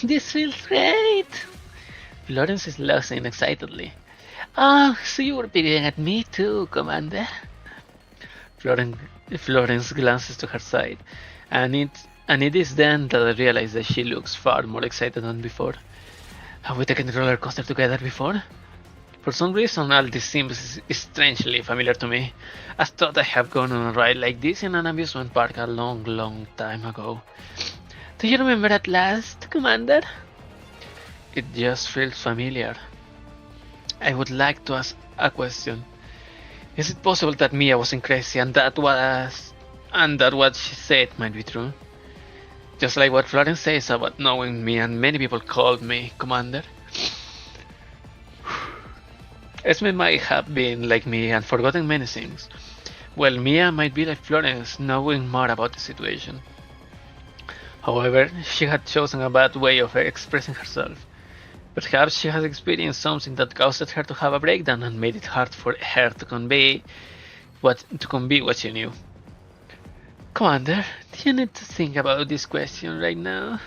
this feels great! Florence is laughing excitedly. Oh, so you were picking at me too, Commander? Florence glances to her side, and it is then that I realize that she looks far more excited than before. Have we taken a roller coaster together before? For some reason, all this seems strangely familiar to me. I thought I have gone on a ride like this in an amusement park a long, long time ago. Do you remember at last, Commander? It just feels familiar. I would like to ask a question. Is it possible that Mia wasn't crazy and that what she said might be true? Just like what Florence says about knowing me, and many people called me Commander. Esme might have been like me and forgotten many things. Well, Mia might be like Florence, knowing more about the situation. However, she had chosen a bad way of expressing herself. Perhaps she has experienced something that caused her to have a breakdown and made it hard for her to convey what she knew. Commander, do you need to think about this question right now?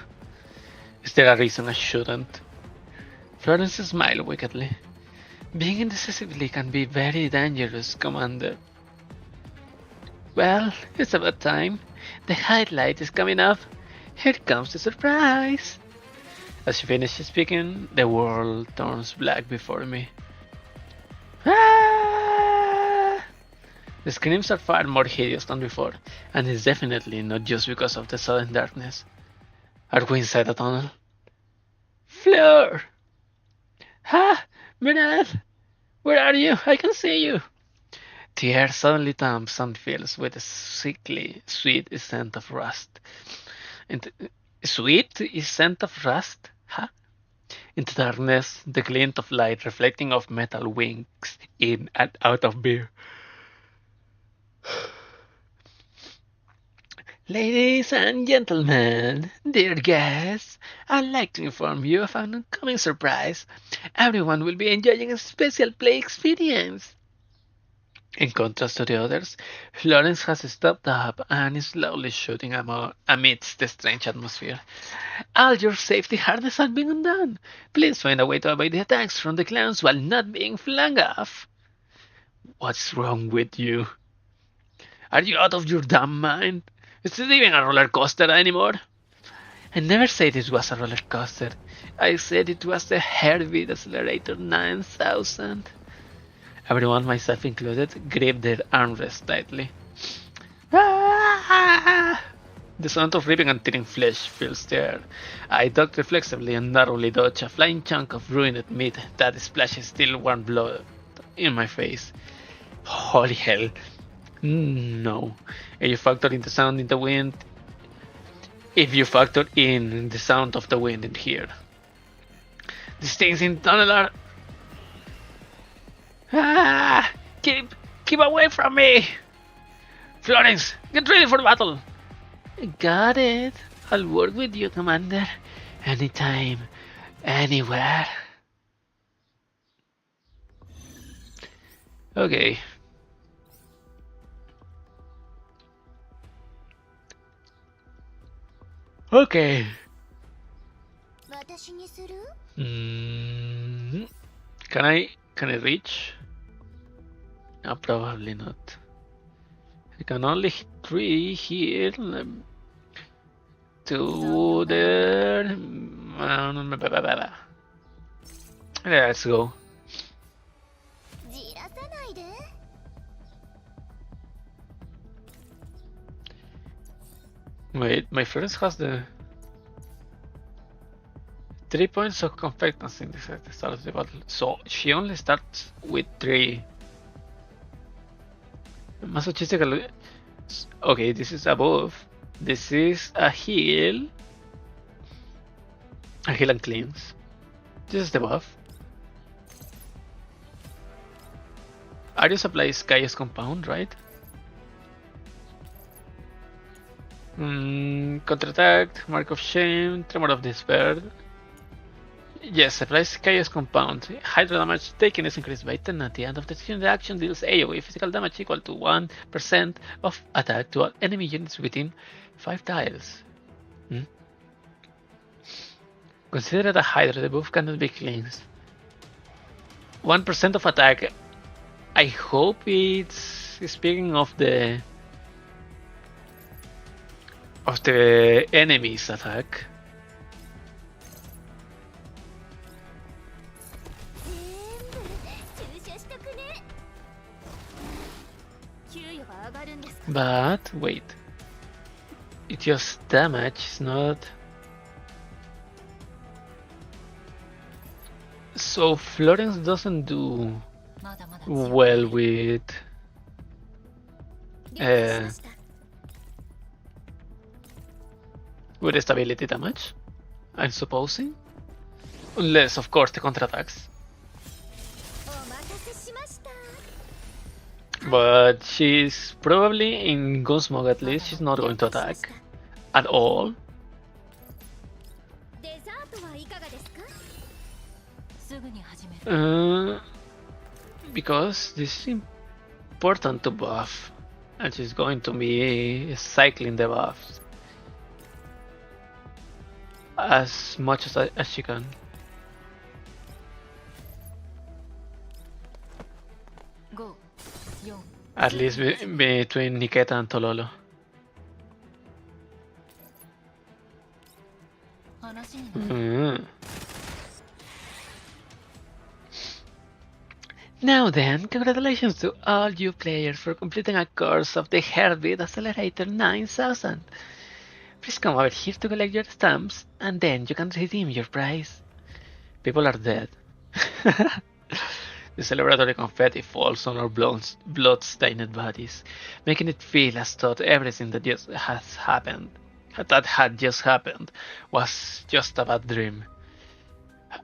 Is there a reason I shouldn't? Florence smiled wickedly. Being indecisive can be very dangerous, Commander. Well, it's about time. The highlight is coming up. Here comes the surprise. As she finishes speaking, the world turns black before me. Ah! The screams are far more hideous than before, and it's definitely not just because of the sudden darkness. Are we inside a tunnel? Fleur! Ha! Mirad! Where are you? I can see you! The air suddenly damps and fills with a sickly, sweet scent of rust. And sweet scent of rust? Huh? In the darkness, the glint of light reflecting off metal winks in and out of beer. Ladies and gentlemen, dear guests, I'd like to inform you of an upcoming surprise. Everyone will be enjoying a special play experience. In contrast to the others, Florence has stepped up and is slowly shooting amidst the strange atmosphere. All your safety harnesses have been undone. Please find a way to avoid the attacks from the clowns while not being flung off. What's wrong with you? Are you out of your damn mind? Is it even a roller coaster anymore? I never said it was a roller coaster. I said it was the Heartbeat Accelerator 9000. Everyone, myself included, gripped their armrests tightly. Ah! The sound of ripping and tearing flesh fills the air. I ducked reflexively and narrowly dodged a flying chunk of ruined meat that splashed still warm blood in my face. Holy hell. No. If you factor in the sound of the wind in here. These things in tunnel are... Ah! Keep away from me! Florence, get ready for battle! Got it. I'll work with you, Commander. Anytime, anywhere. Okay. Okay. Can I reach? No, probably not. I can only hit 3 here. 2 there. Let's go. Wait, my friend has the 3 points of competency at the start of the battle, so she only starts with 3. Okay, this is above. This is a heal. A heal and cleanse. This is the buff. Arius applies Chaos Compound, right? Counterattack, Mark of Shame, Tremor of Despair. Yes, applies Chaos Compound. Hydro damage taken is increased by 10 at the end of the turn. The action deals AoE physical damage equal to 1% of attack to all enemy units within 5 tiles. Consider that Hydro, the buff cannot be cleansed. 1% of attack. I hope it's speaking of the enemy's attack. 注射しとくね。給与が上がるんですか。 But wait, it just damage, it's not. So Florence doesn't do まだまだ強い well with 了解しました。 with stability damage, I'm supposing. Unless, of course, the counterattacks. お待たせしました。 But she's probably in Gunsmoke at least, she's not going to attack at all. デザートはいかがですか。 すぐに始める Because this is important to buff. And she's going to be cycling the buffs as much as she can. 5、4、 At least between Niketa and Tololo. 話になる Now then, congratulations to all you players for completing a course of the Heartbeat Accelerator 9000. Please come over here to collect your stamps, and then you can redeem your prize. People are dead. The celebratory confetti falls on our blood-stained bodies, making it feel as though everything that had just happened was just a bad dream.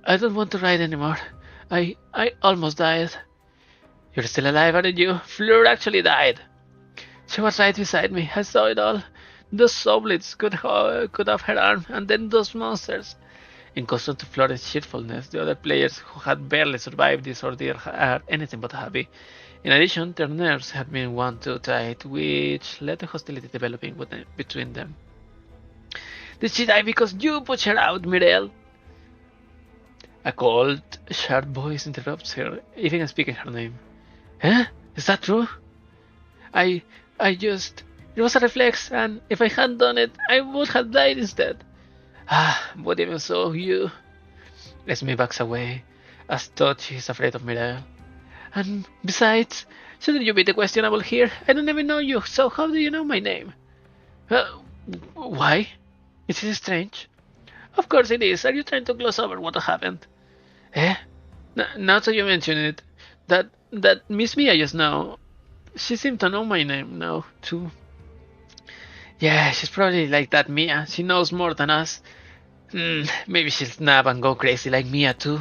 I don't want to ride anymore. I almost died. You're still alive, aren't you? Fleur actually died. She was right beside me. I saw it all. Those soblets cut off her arm, and then those monsters. In contrast to Florence's cheerfulness, the other players who had barely survived this ordeal are anything but happy. In addition, their nerves had been one too tight, which led to hostility developing between them. Did she die because you put her out, Mirel? A cold, sharp voice interrupts her, even speaking her name. Huh? Is that true? I just... It was a reflex, and if I hadn't done it, I would have died instead. Ah, but even so, you... Esme backs away, as though she's afraid of Mirel. And besides, shouldn't you be the questionable here? I don't even know you, so how do you know my name? Why? Is it strange? Of course it is. Are you trying to gloss over what happened? Eh? Now that you mention it, that Miss Mia just now, she seemed to know my name now, too. Yeah, she's probably like that Mia. She knows more than us. Maybe she'll snap and go crazy like Mia, too.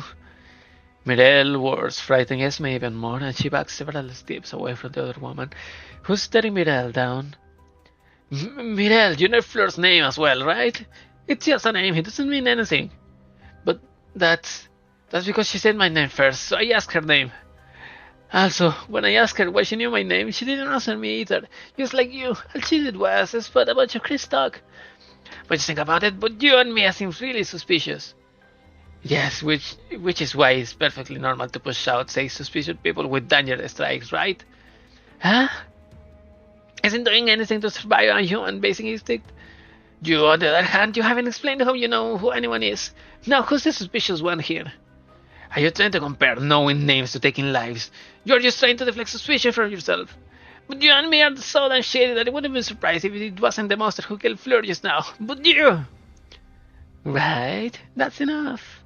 Mirel words frighten Esme even more, and she backs several steps away from the other woman, who's staring Mirel down. Mirel, you know Fleur's name as well, right? It's just a name, it doesn't mean anything. But that's because she said my name first, so I asked her name. Also, when I asked her why she knew my name, she didn't answer me either. Just like you, all she did was spot a bunch of Chris talk. What you think about it? But you and Mia seems really suspicious. Yes, which is why it's perfectly normal to push out, say, suspicious people with dangerous strikes, right? Huh? Isn't doing anything to survive a human basic instinct? You, on the other hand, you haven't explained how you know who anyone is. Now, who's the suspicious one here? Are you trying to compare knowing names to taking lives? You're just trying to deflect suspicion from yourself. But you and me are so damn shady that I wouldn't be surprised if it wasn't the monster who killed Fleur just now. But you! Right, that's enough.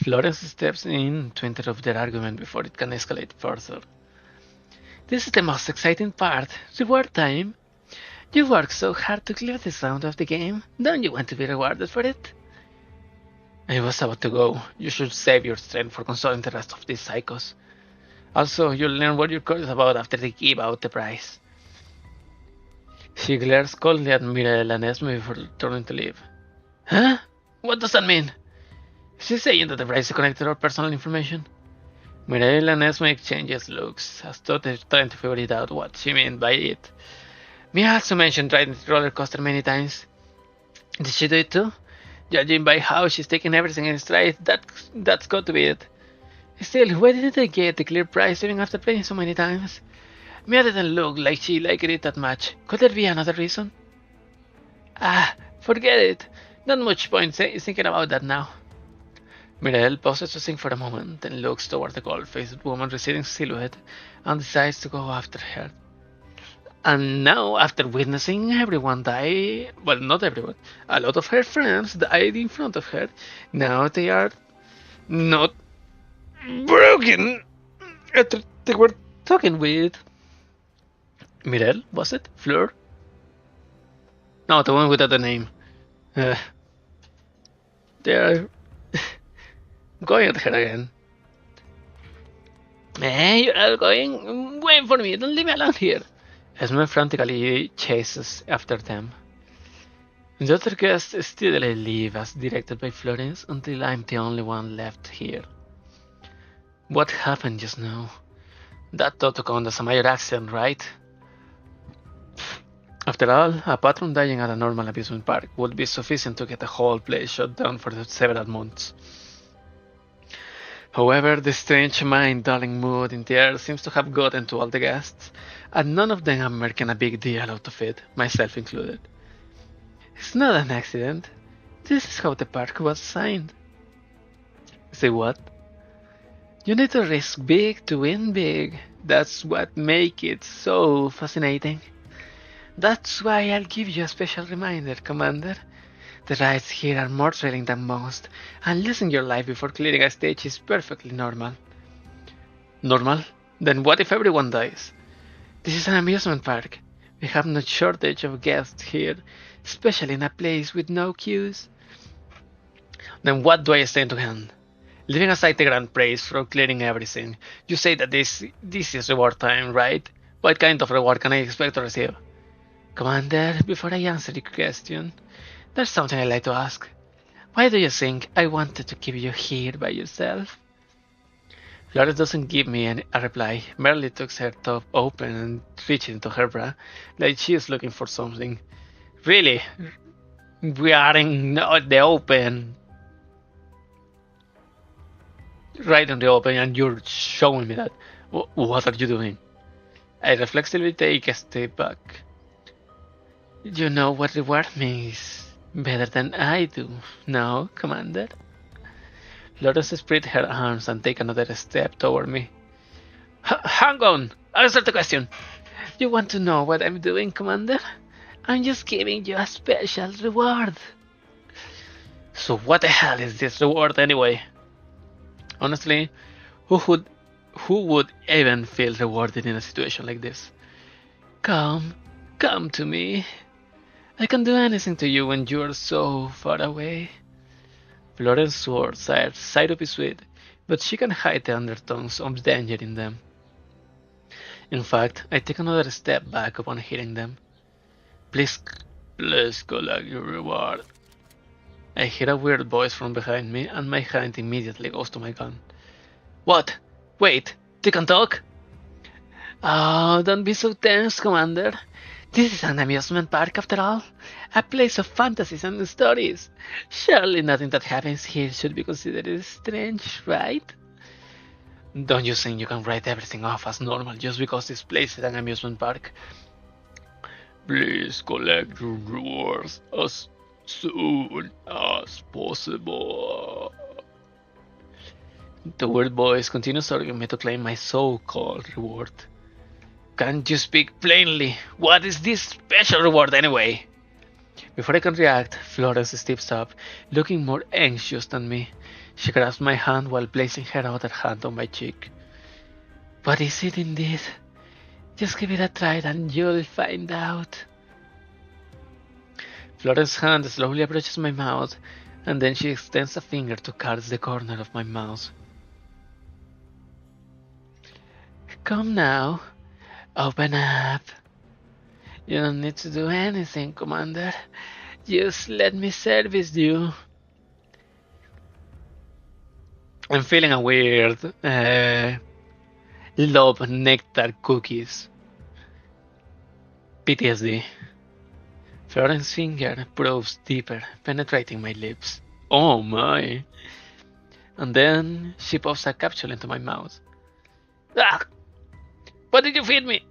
Florence steps in to interrupt their argument before it can escalate further. This is the most exciting part. Reward time. You worked so hard to clear the sound of the game. Don't you want to be rewarded for it? I was about to go. You should save your strength for consoling the rest of these psychos. Also, you'll learn what you're curious about after they give out the prize. She glares coldly at Mirel and Esme before turning to leave. Huh? What does that mean? Is she saying that the price connected our personal information? Mirel and Esme exchanges looks, as though they're trying to figure it out what she meant by it. Mia also mentioned riding the roller coaster many times. Did she do it too? Judging by how she's taking everything in stride, that's got to be it. Still, why didn't they get the clear price even after playing so many times? Mia didn't look like she liked it that much. Could there be another reason? Ah, forget it. Not much point thinking about that now. Mirel pauses to think for a moment, then looks toward the gold-faced woman receding silhouette and decides to go after her. And now, after witnessing everyone die, well, not everyone, a lot of her friends died in front of her, now they are not broken. They were talking with Mirel, was it? Fleur? No, the one without the name. They are going at her again. Hey, you're all going? Wait for me, don't leave me alone here. Esme frantically chases after them. The other guests steadily leave as directed by Florence until I'm the only one left here. What happened just now? That ought to count as a major accident, right? After all, a patron dying at a normal amusement park would be sufficient to get the whole place shut down for several months. However, the strange mind-dulling mood in the air seems to have gotten to all the guests, and none of them are making a big deal out of it, myself included. It's not an accident. This is how the park was designed. Say what? You need to risk big to win big. That's what makes it so fascinating. That's why I'll give you a special reminder, Commander. The rides here are more thrilling than most, and losing your life before clearing a stage is perfectly normal. Normal? Then what if everyone dies? This is an amusement park. We have no shortage of guests here, especially in a place with no queues. Then what do I stand to gain? Leaving aside the grand praise for clearing everything, you say that this is reward time, right? What kind of reward can I expect to receive? Commander, before I answer your question, there's something I'd like to ask. Why do you think I wanted to keep you here by yourself? Florence doesn't give me a reply, merely tucks her top open and reaches into her bra, like she is looking for something. Really? We are in the open. Right in the open, and you're showing me that. What are you doing? I reflexively take a step back. You know what reward means better than I do, no, Commander? Florence spread her arms and take another step toward me. Hang on! Answer the question! You want to know what I'm doing, Commander? I'm just giving you a special reward. So what the hell is this reward anyway? Honestly, who would even feel rewarded in a situation like this? Come to me. I can do anything to you when you are so far away. Florence's words are side to be sweet, but she can hide the undertones of danger in them. In fact, I take another step back upon hearing them. Please collect your reward. I hear a weird voice from behind me, and my hand immediately goes to my gun. What? Wait, they can talk? Oh, don't be so tense, Commander. This is an amusement park after all. A place of fantasies and stories. Surely nothing that happens here should be considered strange, right? Don't you think you can write everything off as normal just because this place is an amusement park? Please collect your rewards as soon as possible. The weird voice continues urging me to claim my so-called reward. Can't you speak plainly? What is this special reward anyway? Before I can react, Florence steps up, looking more anxious than me. She grabs my hand while placing her other hand on my cheek. What is it indeed? Just give it a try and you'll find out. Florence's hand slowly approaches my mouth, and then she extends a finger to caress the corner of my mouth. Come now, open up. You don't need to do anything, Commander. Just let me service you. I'm feeling a weird love nectar cookies. PTSD. Florence's finger probes deeper, penetrating my lips. Oh my! And then she pops a capsule into my mouth. Ah! What did you feed me?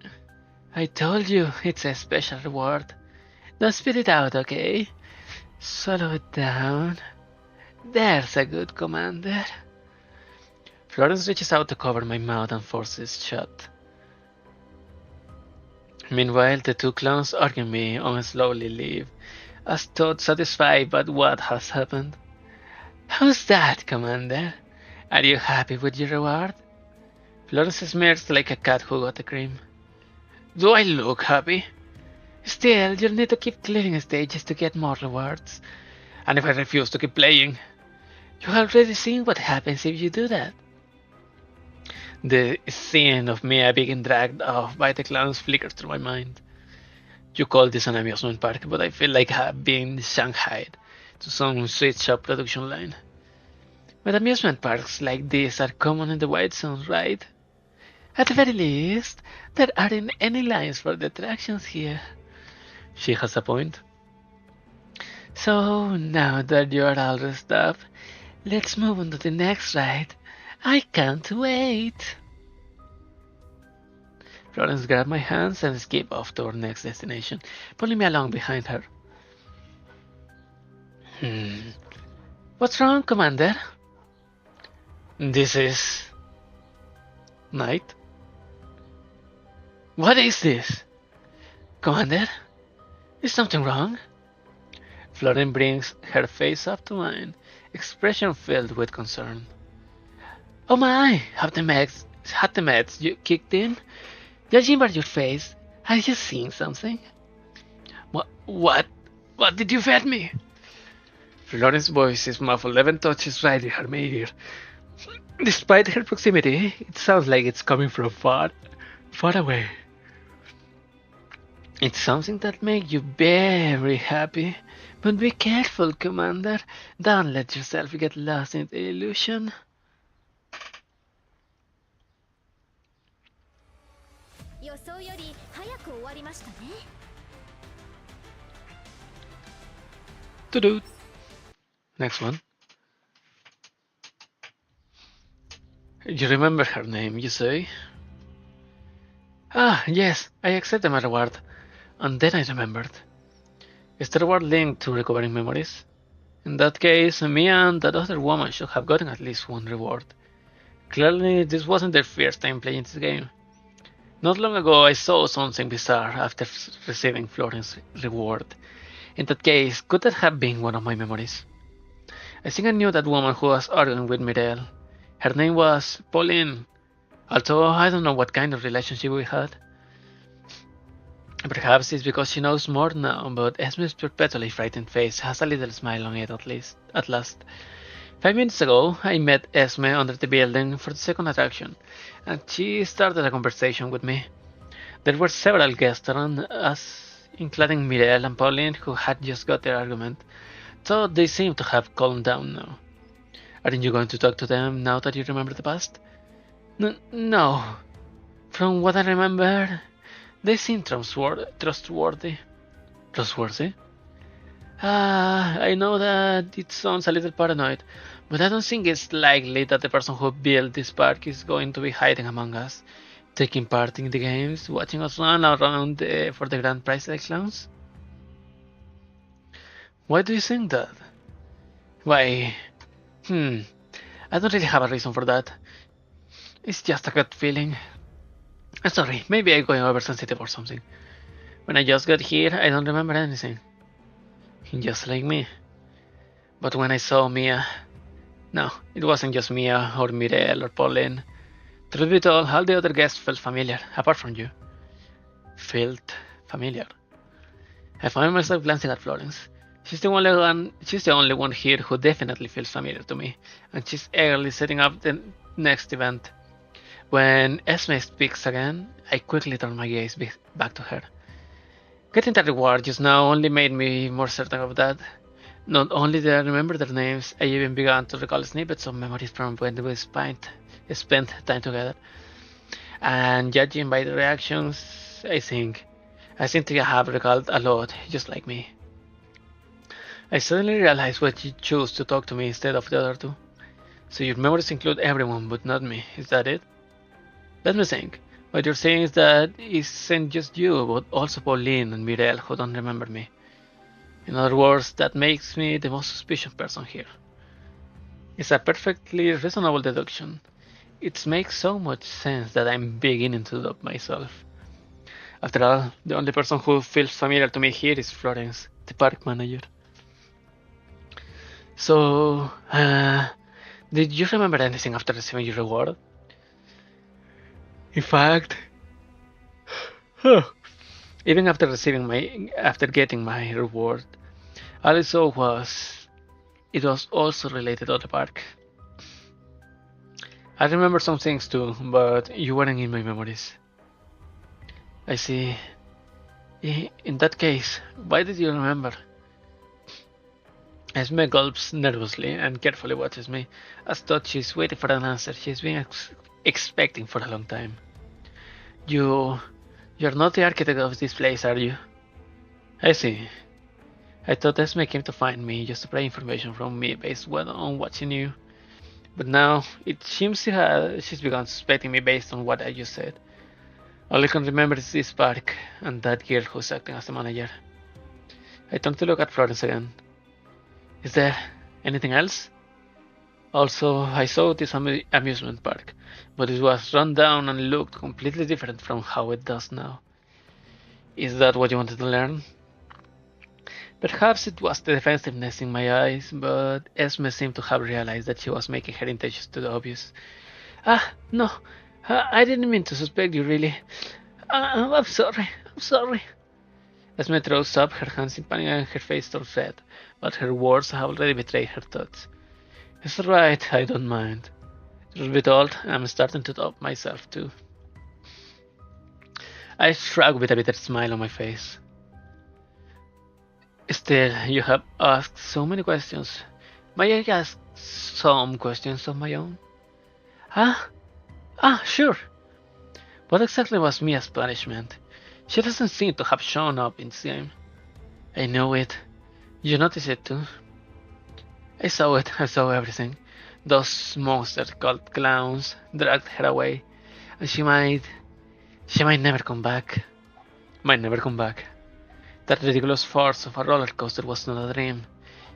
I told you, it's a special reward. Don't spit it out, okay? Swallow it down. There's a good commander. Florence reaches out to cover my mouth and forces it shut. Meanwhile, the two clowns argue me on slowly leave, as though satisfied by what has happened. How's that, Commander? Are you happy with your reward? Florence smirks like a cat who got the cream. Do I look happy? Still, you'll need to keep clearing stages to get more rewards. And if I refuse to keep playing, you've already seen what happens if you do that. The scene of me being dragged off by the clowns flickers through my mind. You call this an amusement park, but I feel like I've been shanghaied to some sweet shop production line. But amusement parks like this are common in the White Zone, right? At the very least, there aren't any lines for the attractions here. She has a point. So, now that you're all dressed up, let's move on to the next ride. I can't wait. Florence grabbed my hands and skipped off to our next destination, pulling me along behind her. What's wrong, Commander? This is... night? What is this? Commander? Is something wrong? Florence brings her face up to mine, expression filled with concern. Oh my! Had the meds you kicked in? Judging by your face, have you seen something? What did you fed me? Florence's voice is muffled, even touches right in her ear. Despite her proximity, it sounds like it's coming from far away. It's something that makes you very happy. But be careful, Commander. Don't let yourself get lost in the illusion. To-do. Next one. You remember her name, you say? Ah, yes, I accepted my reward. And then I remembered. Is the reward linked to recovering memories? In that case, me and that other woman should have gotten at least one reward. Clearly, this wasn't their first time playing this game. Not long ago, I saw something bizarre after receiving Florence's reward. In that case, could that have been one of my memories? I think I knew that woman who was arguing with Mireille. Her name was Pauline, although I don't know what kind of relationship we had. Perhaps it's because she knows more now, but Esme's perpetually frightened face has a little smile on it at last. 5 minutes ago, I met Esme under the building for the second attraction, and she started a conversation with me. There were several guests around us, including Mireille and Pauline, who had just got their argument, though they seem to have calmed down now. Aren't you going to talk to them now that you remember the past? No. From what I remember, they seem trustworthy. Trustworthy? I know that it sounds a little paranoid, but I don't think it's likely that the person who built this park is going to be hiding among us, taking part in the games, watching us run around for the grand prize like clowns. Why do you think that? Why, I don't really have a reason for that. It's just a gut feeling. Sorry, maybe I'm going oversensitive or something. When I just got here, I don't remember anything. Just like me. But when I saw Mia... No, it wasn't just Mia or Mireille or Pauline. Truth be told, all the other guests felt familiar, apart from you. Felt familiar. I found myself glancing at Florence. She's the only one here who definitely feels familiar to me, and she's eagerly setting up the next event. When Esme speaks again, I quickly turn my gaze back to her. Getting that reward just now only made me more certain of that. Not only did I remember their names, I even began to recall snippets of memories from when we spent time together. And judging by the reactions, I seem to have recalled a lot, just like me. I suddenly realized why you chose to talk to me instead of the other two. So your memories include everyone but not me, is that it? Let me think. What you're saying is that it isn't just you, but also Pauline and Mirel who don't remember me. In other words, that makes me the most suspicious person here. It's a perfectly reasonable deduction. It makes so much sense that I'm beginning to doubt myself. After all, the only person who feels familiar to me here is Florence, the park manager. So, did you remember anything after receiving your reward? In fact, even after getting my reward, all I saw was it was also related to the park. I remember some things too, but you weren't in my memories. I see. In that case, why did you remember? Esme gulps nervously and carefully watches me, as though she's waiting for an answer she's been expecting for a long time. You're not the architect of this place, are you? I see. I thought Esme came to find me just to pry information from me based on what she knew. But now, it seems she's begun suspecting me based on what I just said. All I can remember is this park, and that girl who's acting as the manager. I turned to look at Florence again. Is there anything else? Also, I saw this amusement park, but it was run down and looked completely different from how it does now. Is that what you wanted to learn? Perhaps it was the defensiveness in my eyes, but Esme seemed to have realized that she was making her intentions too obvious. No, I didn't mean to suspect you, really. I'm sorry. Esme throws up her hands in panic and her face turns red, but her words have already betrayed her thoughts. It's alright, I don't mind. Truth be told, I'm starting to doubt myself too. I shrug with a bitter smile on my face. Still, you have asked so many questions. May I ask some questions of my own? Sure. What exactly was Mia's punishment? She doesn't seem to have shown up in time. I know it. You noticed it too. I saw everything. Those monsters called clowns dragged her away, and she might never come back. Might never come back. That ridiculous farce of a roller coaster was not a dream.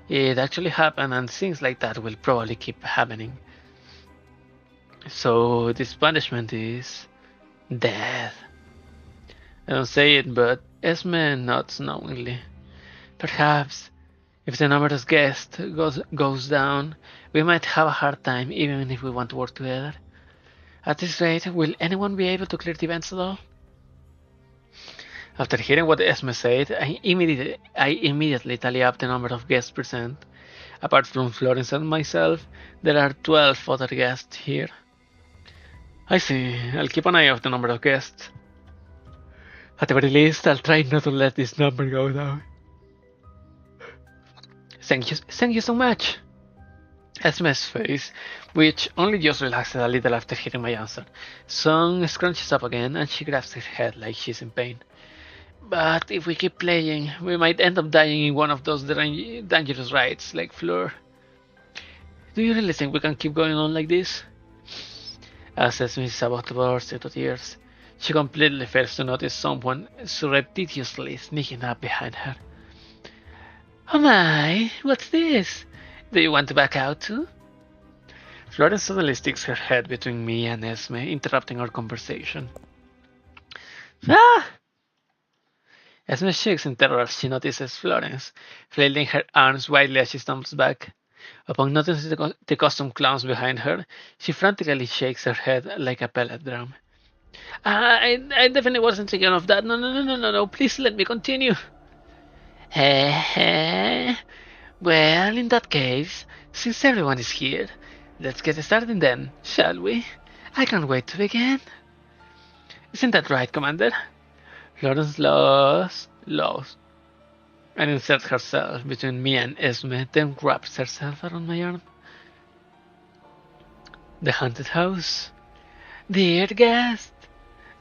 It actually happened, and things like that will probably keep happening. So this punishment is death. I don't say it, but Esme nods knowingly. Perhaps, if the number of guests goes down, we might have a hard time even if we want to work together. At this rate, will anyone be able to clear the events at all? After hearing what Esme said, I immediately tally up the number of guests present. Apart from Florence and myself, there are 12 other guests here. I see. I'll keep an eye on the number of guests. At the very least, I'll try not to let this number go down. Thank you so much. Esme's face, which only just relaxed a little after hearing my answer, soon scrunches up again and she grabs her head like she's in pain. But if we keep playing, we might end up dying in one of those dangerous rides, like Fleur. Do you really think we can keep going on like this? As Esme is about to burst into tears, she completely fails to notice someone surreptitiously sneaking up behind her. Oh my, what's this? Do you want to back out too? Florence suddenly sticks her head between me and Esme, interrupting our conversation. Esme shakes in terror as she notices Florence, flailing her arms widely as she stumbles back. Upon noticing the costume clowns behind her, she frantically shakes her head like a pellet drum. I definitely wasn't thinking of that. No. Please let me continue. Well, in that case, since everyone is here, let's get started then, shall we? I can't wait to begin. Isn't that right, Commander? Florence lows, and inserts herself between me and Esme, then wraps herself around my arm. The haunted house. Dear guest,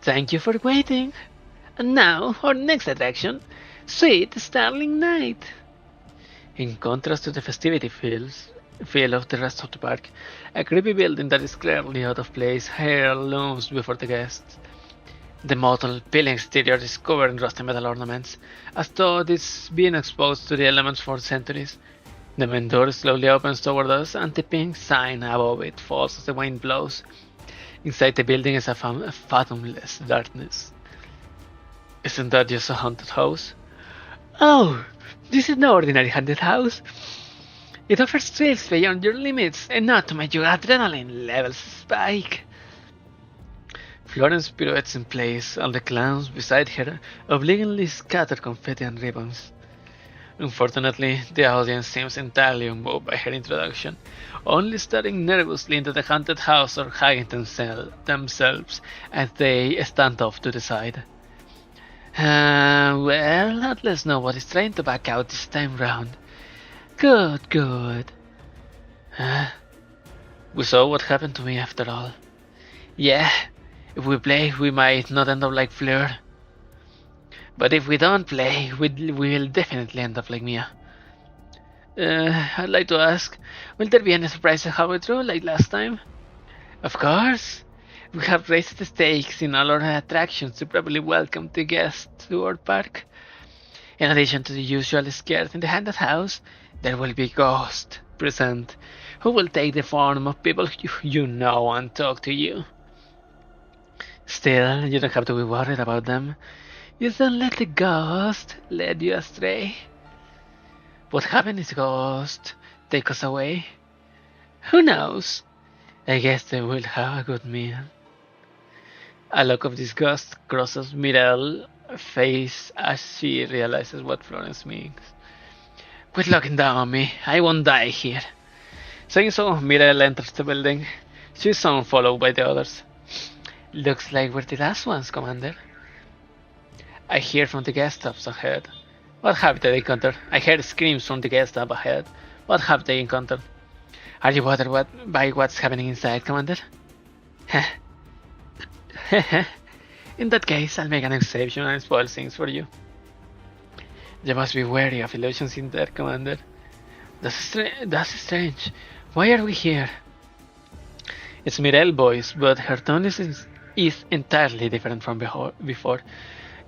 thank you for waiting. And now, our next attraction, Sweet Starling Night. In contrast to the festivity feel of the rest of the park, a creepy building that is clearly out of place here looms before the guests. The mottled, peeling exterior is covered in rusty metal ornaments, as though it's been exposed to the elements for centuries. The main door slowly opens toward us, and the pink sign above it falls as the wind blows. Inside the building is a fathomless darkness. Isn't that just a haunted house? Oh, this is no ordinary haunted house. It offers thrills beyond your limits, enough to make your adrenaline levels spike. Florence pirouettes in place, and the clowns beside her obligingly scatter confetti and ribbons. Unfortunately, the audience seems entirely unmoved by her introduction, only staring nervously into the haunted house or hugging themselves as they stand off to the side. Well, at least nobody is trying to back out this time round. Good. We saw what happened to me after all. Yeah, if we play, we might not end up like Fleur. But if we don't play, we will definitely end up like Mia. I'd like to ask, will there be any surprises halfway through like last time? Of course. We have raised the stakes in all our attractions to properly welcome the guests to our park. In addition to the usual scares in the haunted house, there will be ghosts present, who will take the form of people you know and talk to you. Still, you don't have to be worried about them. Just don't let the ghost lead you astray. What happens if ghosts take us away? Who knows? I guess they will have a good meal. A look of disgust crosses Mireille's face as she realizes what Florence means. Quit looking down on me, I won't die here. Saying so, Mireille enters the building. She is soon followed by the others. Looks like we're the last ones, Commander. I hear from the guest stops ahead. What have they encountered? I heard screams from the guest up ahead. What have they encountered? Are you bothered by what's happening inside, Commander? In that case, I'll make an exception and spoil things for you. You must be wary of illusions in there, Commander. That's strange. Why are we here? It's Mireille's voice, but her tone is entirely different from before.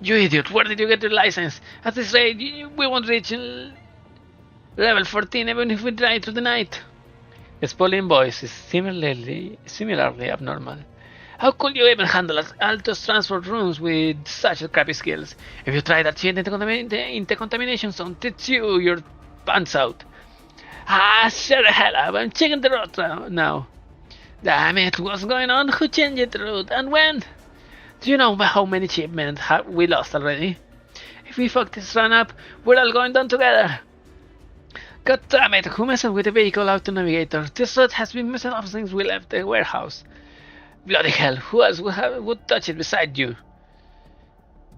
You idiot, where did you get your license? At this rate, we won't reach level 14 even if we try through the night. His Pauline voice is similarly abnormal. How could you even handle Alto's transport rooms with such crappy skills? If you try that shit, the intercontamination zone teach you your pants out. Shut the hell up, I'm checking the route now. Damn it, what's going on? Who changed the route and when? Do you know how many shipments have we lost already? If we fuck this run up, we're all going down together. God damn it, who messed with the vehicle auto navigator? This route has been messed up since we left the warehouse. Bloody hell, who else would touch it beside you?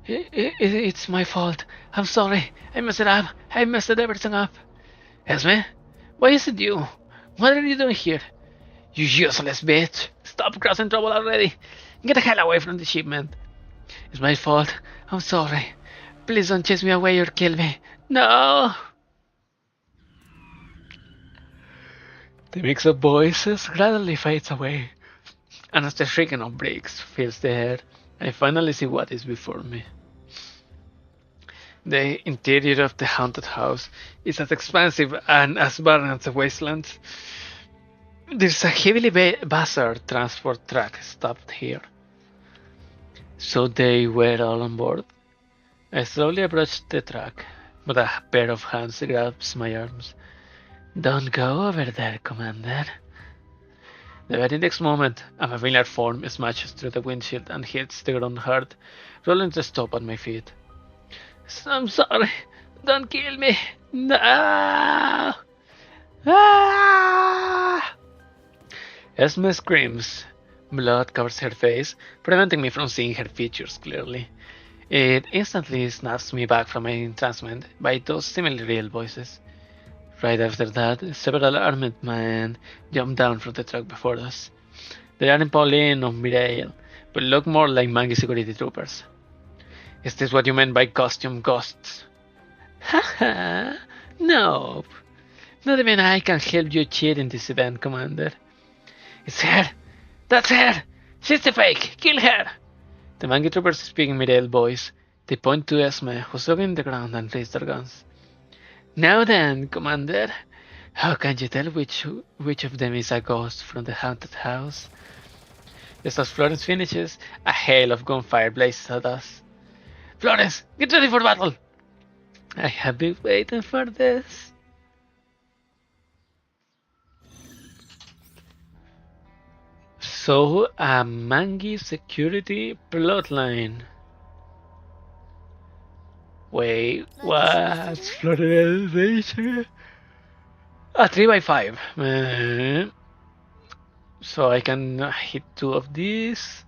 It's my fault. I'm sorry. I messed it up. I messed everything up. Esme? Why is it you? What are you doing here? You useless bitch. Stop causing trouble already. Get the hell away from the shipment. It's my fault. I'm sorry. Please don't chase me away or kill me. No! The mix of voices gradually fades away, and as the shrieking of brakes fills the air, I finally see what is before me. The interior of the haunted house is as expansive and as barren as the wastelands. There's a heavily bazar transport truck stopped here. So they were all on board. I slowly approached the truck, but a pair of hands grabs my arms. Don't go over there, Commander. The very next moment, a familiar form smashes through the windshield and hits the ground hard, rolling to stop at my feet. I'm sorry. Don't kill me. No! Ah! Esme screams. Blood covers her face, preventing me from seeing her features clearly. It instantly snaps me back from my entrancement by those seemingly real voices. Right after that, several armed men jump down from the truck before us. They aren't Pauline or Mireille, but look more like Mangi security troopers. Is this what you meant by costume ghosts? Haha, no. Not even I can help you cheat in this event, Commander. It's her! That's her! She's the fake! Kill her! The Mangi troopers speak in Mireille's voice. They point to Esme, who's looking in the ground and raise their guns. Now then, Commander, how can you tell which of them is a ghost from the haunted house? Just as Florence finishes, a hail of gunfire blazes at us. Florence, get ready for battle! I have been waiting for this. So, a Mangi security plotline. Wait, what's Florence? A 3x5. So I can hit 2 of these.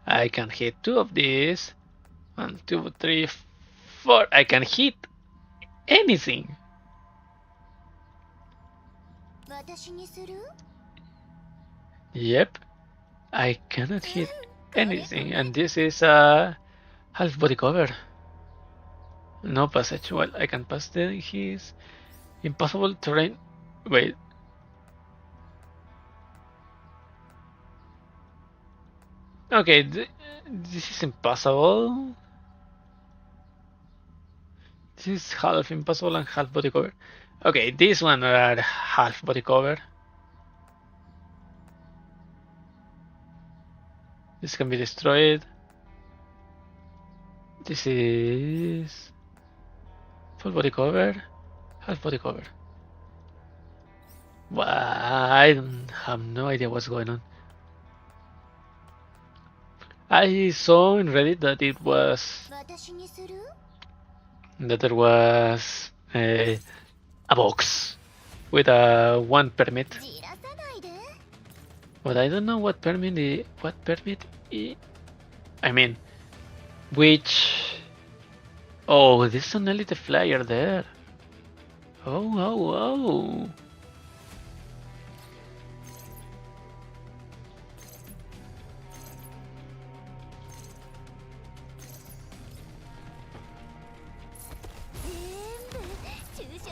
I can hit 2 of these. 1, 2, 3, 4. I can hit anything. Yep. I cannot hit anything. And this is a half body cover. No passage. Well, I can pass his impossible terrain. Wait. Okay, this is impossible. This is half impossible and half body cover. Okay, this one are half body cover. This can be destroyed. This is full body cover, half body cover. Well, I have no idea what's going on. I saw in Reddit that there was a box with a 1 permit. But I don't know what permit I mean, which... Oh, there's an elite flyer there. Oh.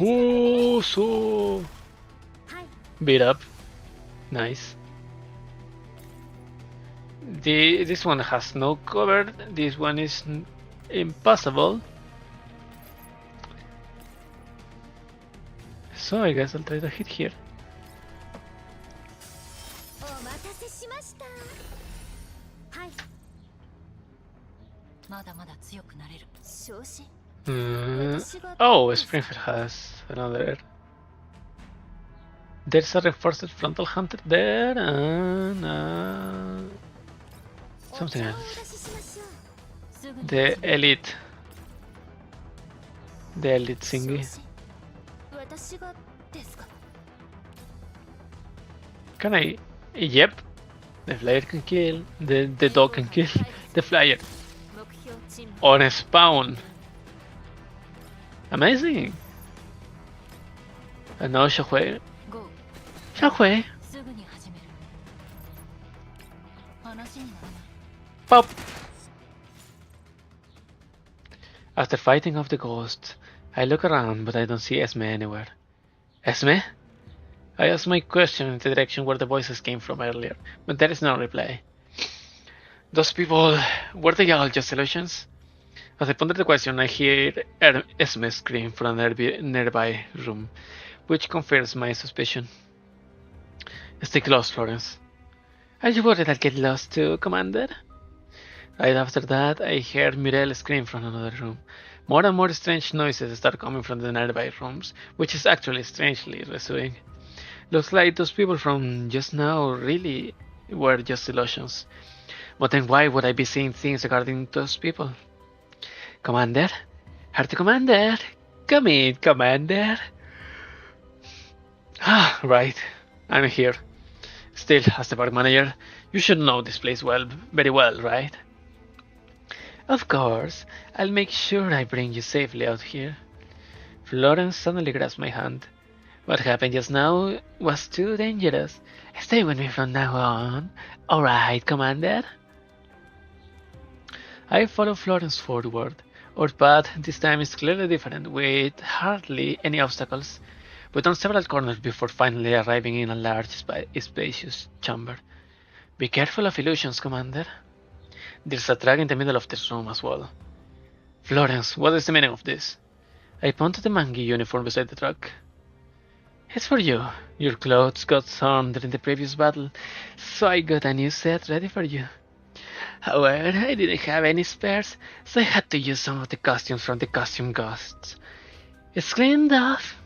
Oh, so beat up. Nice. This one has no cover. This one is impossible. So I guess I'll try to hit here. Oh, Springfield has another. There's a reinforced frontal hunter there and something else. The elite thingy. Can I? Yep. The flyer can kill. The dog can kill the flyer. On a spawn. Amazing. And now Xiaohui. Pop. After fighting off the ghosts, I look around but I don't see Esme anywhere. Esme? I ask my question in the direction where the voices came from earlier, but there is no reply. Those people, were they all just illusions? As I ponder the question, I hear Esme scream from a nearby room, which confirms my suspicion. Stay close, Florence. Are you worried I'll get lost too, Commander? Right after that, I heard Mireille scream from another room. More and more strange noises start coming from the nearby rooms, which is actually strangely reassuring. Looks like those people from just now really were just illusions. But then why would I be seeing things regarding those people? Commander? Hearty Commander? Come in, Commander. Ah, right. I'm here. Still, as the park manager, you should know this place very well, right? Of course, I'll make sure I bring you safely out here. Florence suddenly grasped my hand. What happened just now was too dangerous. Stay with me from now on. Alright, Commander. I follow Florence forward. Our path this time is clearly different, with hardly any obstacles. We turn several corners before finally arriving in a large, spacious chamber. Be careful of illusions, Commander. There's a truck in the middle of this room as well. Florence, what is the meaning of this? I point to the mangy uniform beside the truck. It's for you. Your clothes got torn during the previous battle, so I got a new set ready for you. However, I didn't have any spares, so I had to use some of the costumes from the costume ghosts. It's cleaned off.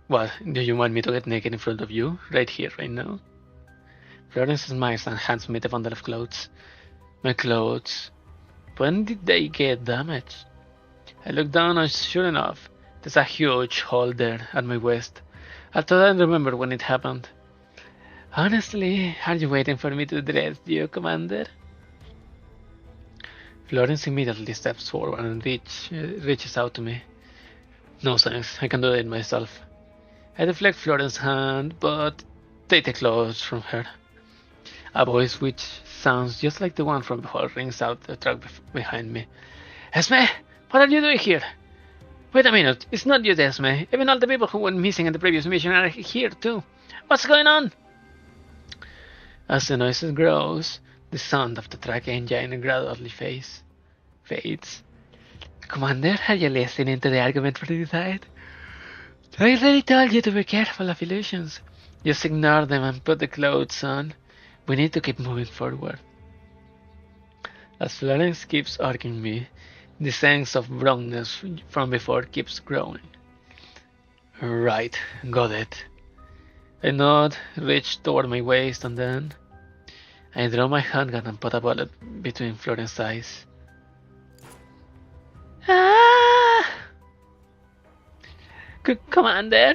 What, do you want me to get naked in front of you? Right here, right now? Florence smiles and hands me the bundle of clothes. My clothes. When did they get damaged? I look down and sure enough, there's a huge hole there at my waist. I thought I'd remember when it happened. Honestly, are you waiting for me to dress you, Commander? Florence immediately steps forward and reaches out to me. No thanks, I can do it myself. I deflect Florence's hand, but take the clothes from her. A voice which sounds just like the one from before rings out the truck behind me. Esme, what are you doing here? Wait a minute, it's not just Esme. Even all the people who went missing in the previous mission are here too. What's going on? As the noise grows, the sound of the truck engine gradually fades. Commander, are you listening to the argument for the side? I already told you to be careful of illusions. Just ignore them and put the clothes on. We need to keep moving forward. As Florence keeps arguing me, the sense of wrongness from before keeps growing. Right, got it. I nod, reach toward my waist, and then I draw my handgun and put a bullet between Florence's eyes. Ah! Commander!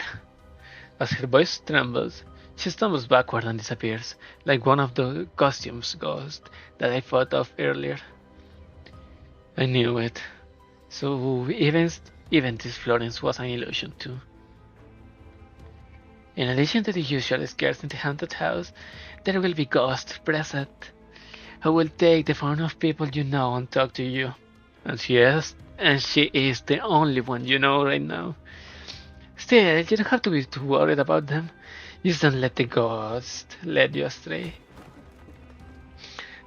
As her voice trembles, she stumbles backward and disappears, like one of the costumes ghosts that I fought off earlier. I knew it. So even this Florence was an illusion too. In addition to the usual scares in the haunted house, there will be ghosts present who will take the form of people you know and talk to you. And she is the only one you know right now. Still, you don't have to be too worried about them. Just don't let the ghost lead you astray.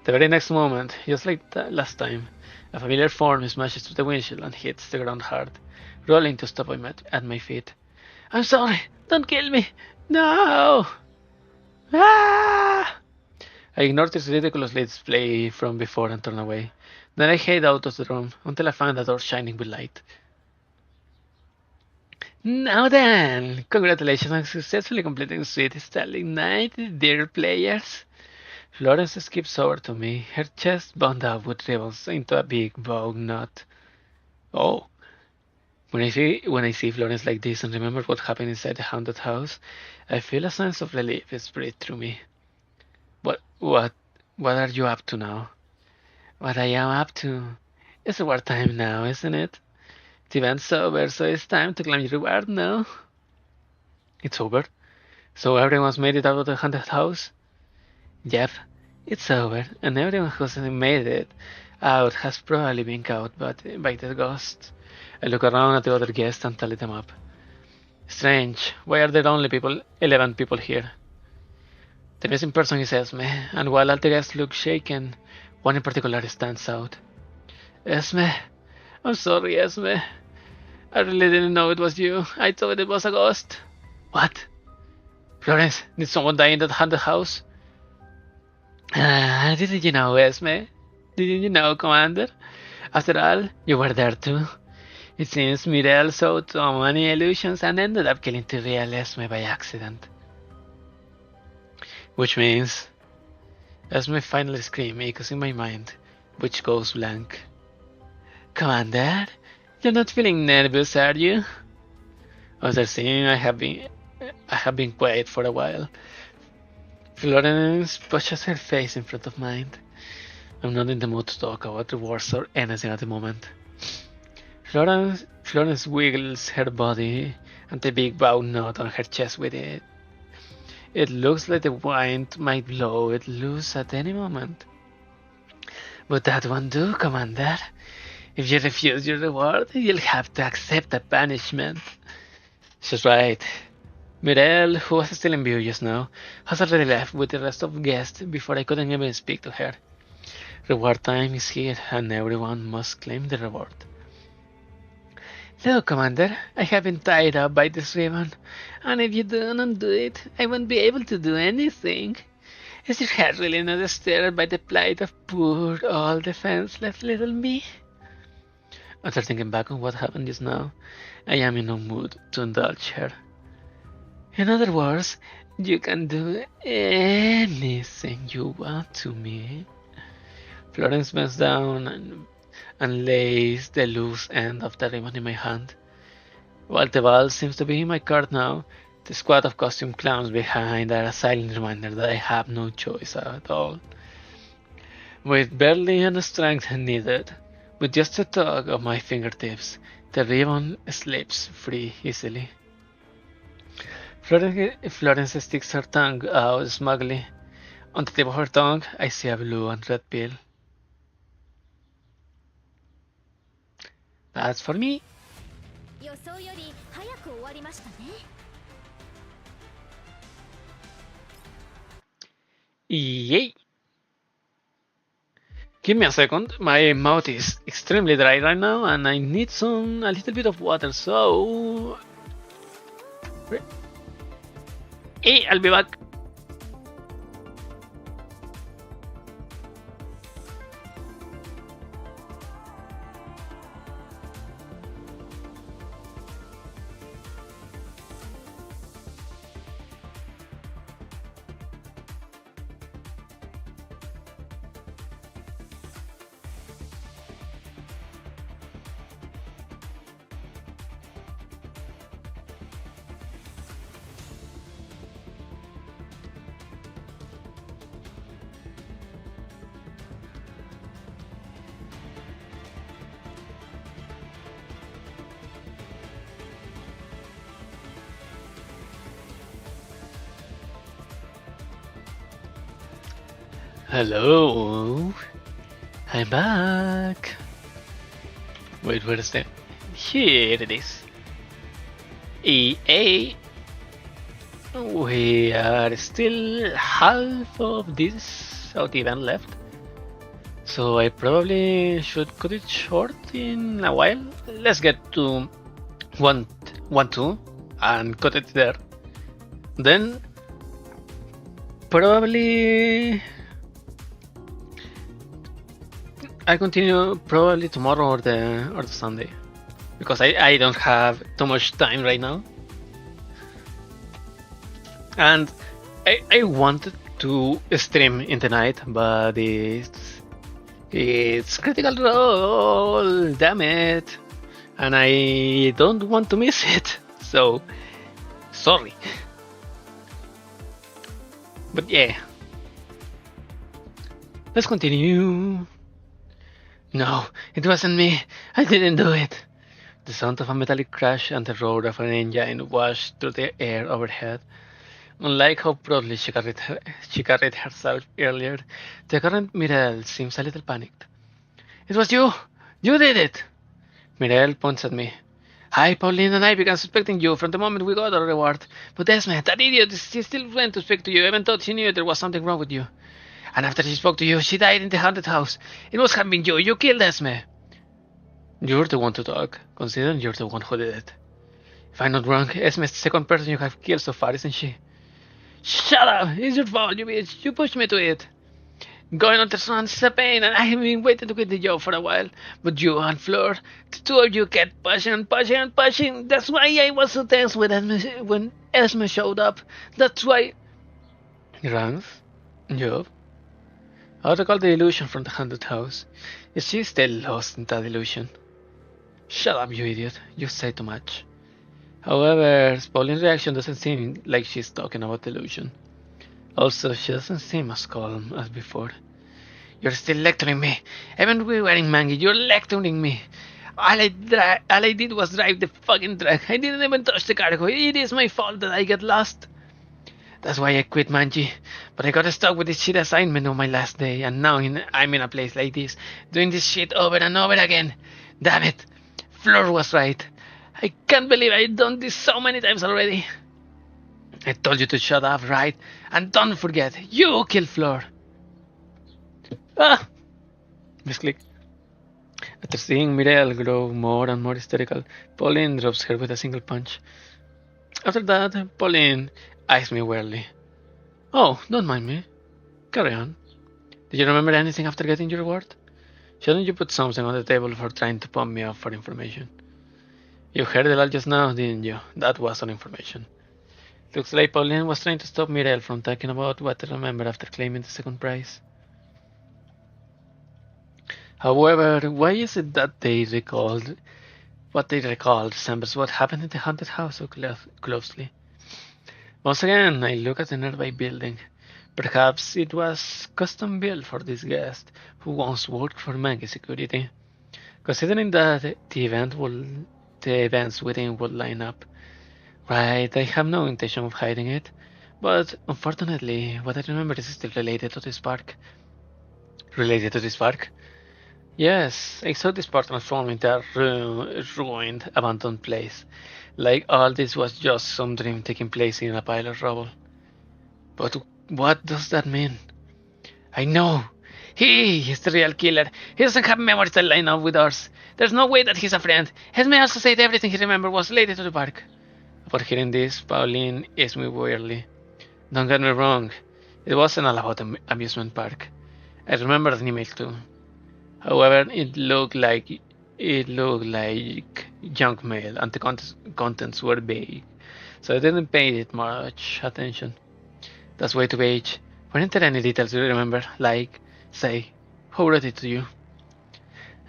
The very next moment, just like last time, a familiar form smashes through the windshield and hits the ground hard, rolling to stop at my feet. I'm sorry, don't kill me! No! Ah! I ignored this ridiculous display from before and turned away. Then I head out of the room until I find the door shining with light. Now then, congratulations on successfully completing Sweet Starlight Night, dear players. Florence skips over to me, her chest bound up with ribbons into a big bow knot. Oh. When I see Florence like this and remember what happened inside the haunted house, I feel a sense of relief spread through me. What are you up to now? What I am up to? It's wartime now, isn't it? The event's over, so it's time to claim your reward now. It's over? So everyone's made it out of the haunted house? Yep, it's over, and everyone who's made it out has probably been caught by the ghosts. I look around at the other guests and tally them up. Strange, why are there only 11 people here? The missing person is Esme, and while all the guests look shaken, one in particular stands out. Esme, I'm sorry, Esme. I really didn't know it was you. I thought it was a ghost. What? Florence, did someone die in that haunted house? Didn't you know, Esme? Didn't you know, Commander? After all, you were there too. It seems Mirel saw so many illusions and ended up killing the real Esme by accident. Which means... Esme finally screamed, echoes in my mind, which goes blank. Commander, you're not feeling nervous, are you? After seeing I have been quiet for a while. Florence pushes her face in front of mine. I'm not in the mood to talk about rewards or anything at the moment. Florence wiggles her body, and the big bow knot on her chest with it. It looks like the wind might blow it loose at any moment. But that won't do, Commander. If you refuse your reward, you'll have to accept a punishment. She's right. Mirel, who was still in view just now, has already left with the rest of the guests before I couldn't even speak to her. Reward time is here, and everyone must claim the reward. Look, Commander, I have been tied up by this ribbon, and if you don't undo it, I won't be able to do anything. Is your heart really not disturbed by the plight of poor, old defenseless little me? After thinking back on what happened just now, I am in no mood to indulge her. In other words, you can do anything you want to me. Florence bends down and lays the loose end of the ribbon in my hand. While the ball seems to be in my card now, the squad of costume clowns behind are a silent reminder that I have no choice at all. With barely any strength needed, with just a tug of my fingertips, the ribbon slips free easily. Florence sticks her tongue out smugly. On the tip of her tongue, I see a blue and red pill. That's for me. Yay! Give me a second. My mouth is extremely dry right now, and I need a little bit of water. So, hey, I'll be back. Hello, I'm back. Wait, where is that? Here it is. EA. We are still half of this event left, so I probably should cut it short in a while. Let's get to 1-2 and cut it there. Then probably I continue probably tomorrow or the Sunday, because I don't have too much time right now, and I wanted to stream in the night, but it's Critical Role, damn it, and I don't want to miss it, so sorry. But yeah, let's continue. No, it wasn't me. I didn't do it. The sound of a metallic crash and the roar of an engine washed through the air overhead. Unlike how proudly she carried herself earlier, the current Mirel seems a little panicked. It was you! You did it! Mirel points at me. Hi, Pauline and I began suspecting you from the moment we got our reward. But Esme, that idiot, she still went to speak to you, even though she knew there was something wrong with you. And after she spoke to you, she died in the haunted house. It must have been you. You killed Esme. You're the one to talk, considering you're the one who did it. If I'm not wrong, Esme is the second person you have killed so far, isn't she? Shut up! It's your fault, you bitch. You pushed me to it. Going on the run is a pain, and I have been waiting to quit the job for a while. But you and Fleur, the two of you kept pushing and pushing and pushing. That's why I was so tense when Esme showed up. That's why... Runs? Job? I'll recall the illusion from the haunted house. Is she still lost in that illusion? Shut up, you idiot. You say too much. However, Pauline's reaction doesn't seem like she's talking about the illusion. Also, she doesn't seem as calm as before. You're still lecturing me. Even we were in Mangi, you're lecturing me. All I did was drive the fucking truck. I didn't even touch the cargo. It is my fault that I got lost. That's why I quit Manji. But I got stuck with this shit assignment on my last day, and now I'm in a place like this, doing this shit over and over again. Damn it. Fleur was right. I can't believe I've done this so many times already. I told you to shut up, right? And don't forget, you killed Fleur. Ah! Misclick. After seeing Mireille grow more and more hysterical, Pauline drops her with a single punch. After that, Pauline eyes me weirdly. Oh, don't mind me. Carry on. Did you remember anything after getting your reward? Shouldn't you put something on the table for trying to pump me up for information? You heard it all just now, didn't you? That was all information. Looks like Pauline was trying to stop Mireille from talking about what to remember after claiming the second prize. However, why is it that what they recalled resembles what happened in the haunted house so closely? Once again, I look at the nearby building. Perhaps it was custom built for this guest, who once worked for Mangi Security. Considering that the events within would line up, right, I have no intention of hiding it. But unfortunately, what I remember is still related to this park. Related to this park? Yes, I saw this part transform into a ruined, abandoned place. Like all this was just some dream taking place in a pile of rubble. But what does that mean? I know! He is the real killer. He doesn't have memories that line up with ours. There's no way that he's a friend. Esme also said everything he remembered was related to the park. Upon hearing this, Pauline eyes me weirdly. Don't get me wrong, it wasn't all about the amusement park. I remember the email too. However, it looked like junk mail, and the contents were vague, so I didn't pay it much attention. That's way too vague. Weren't there any details you remember? Like, say, who wrote it to you?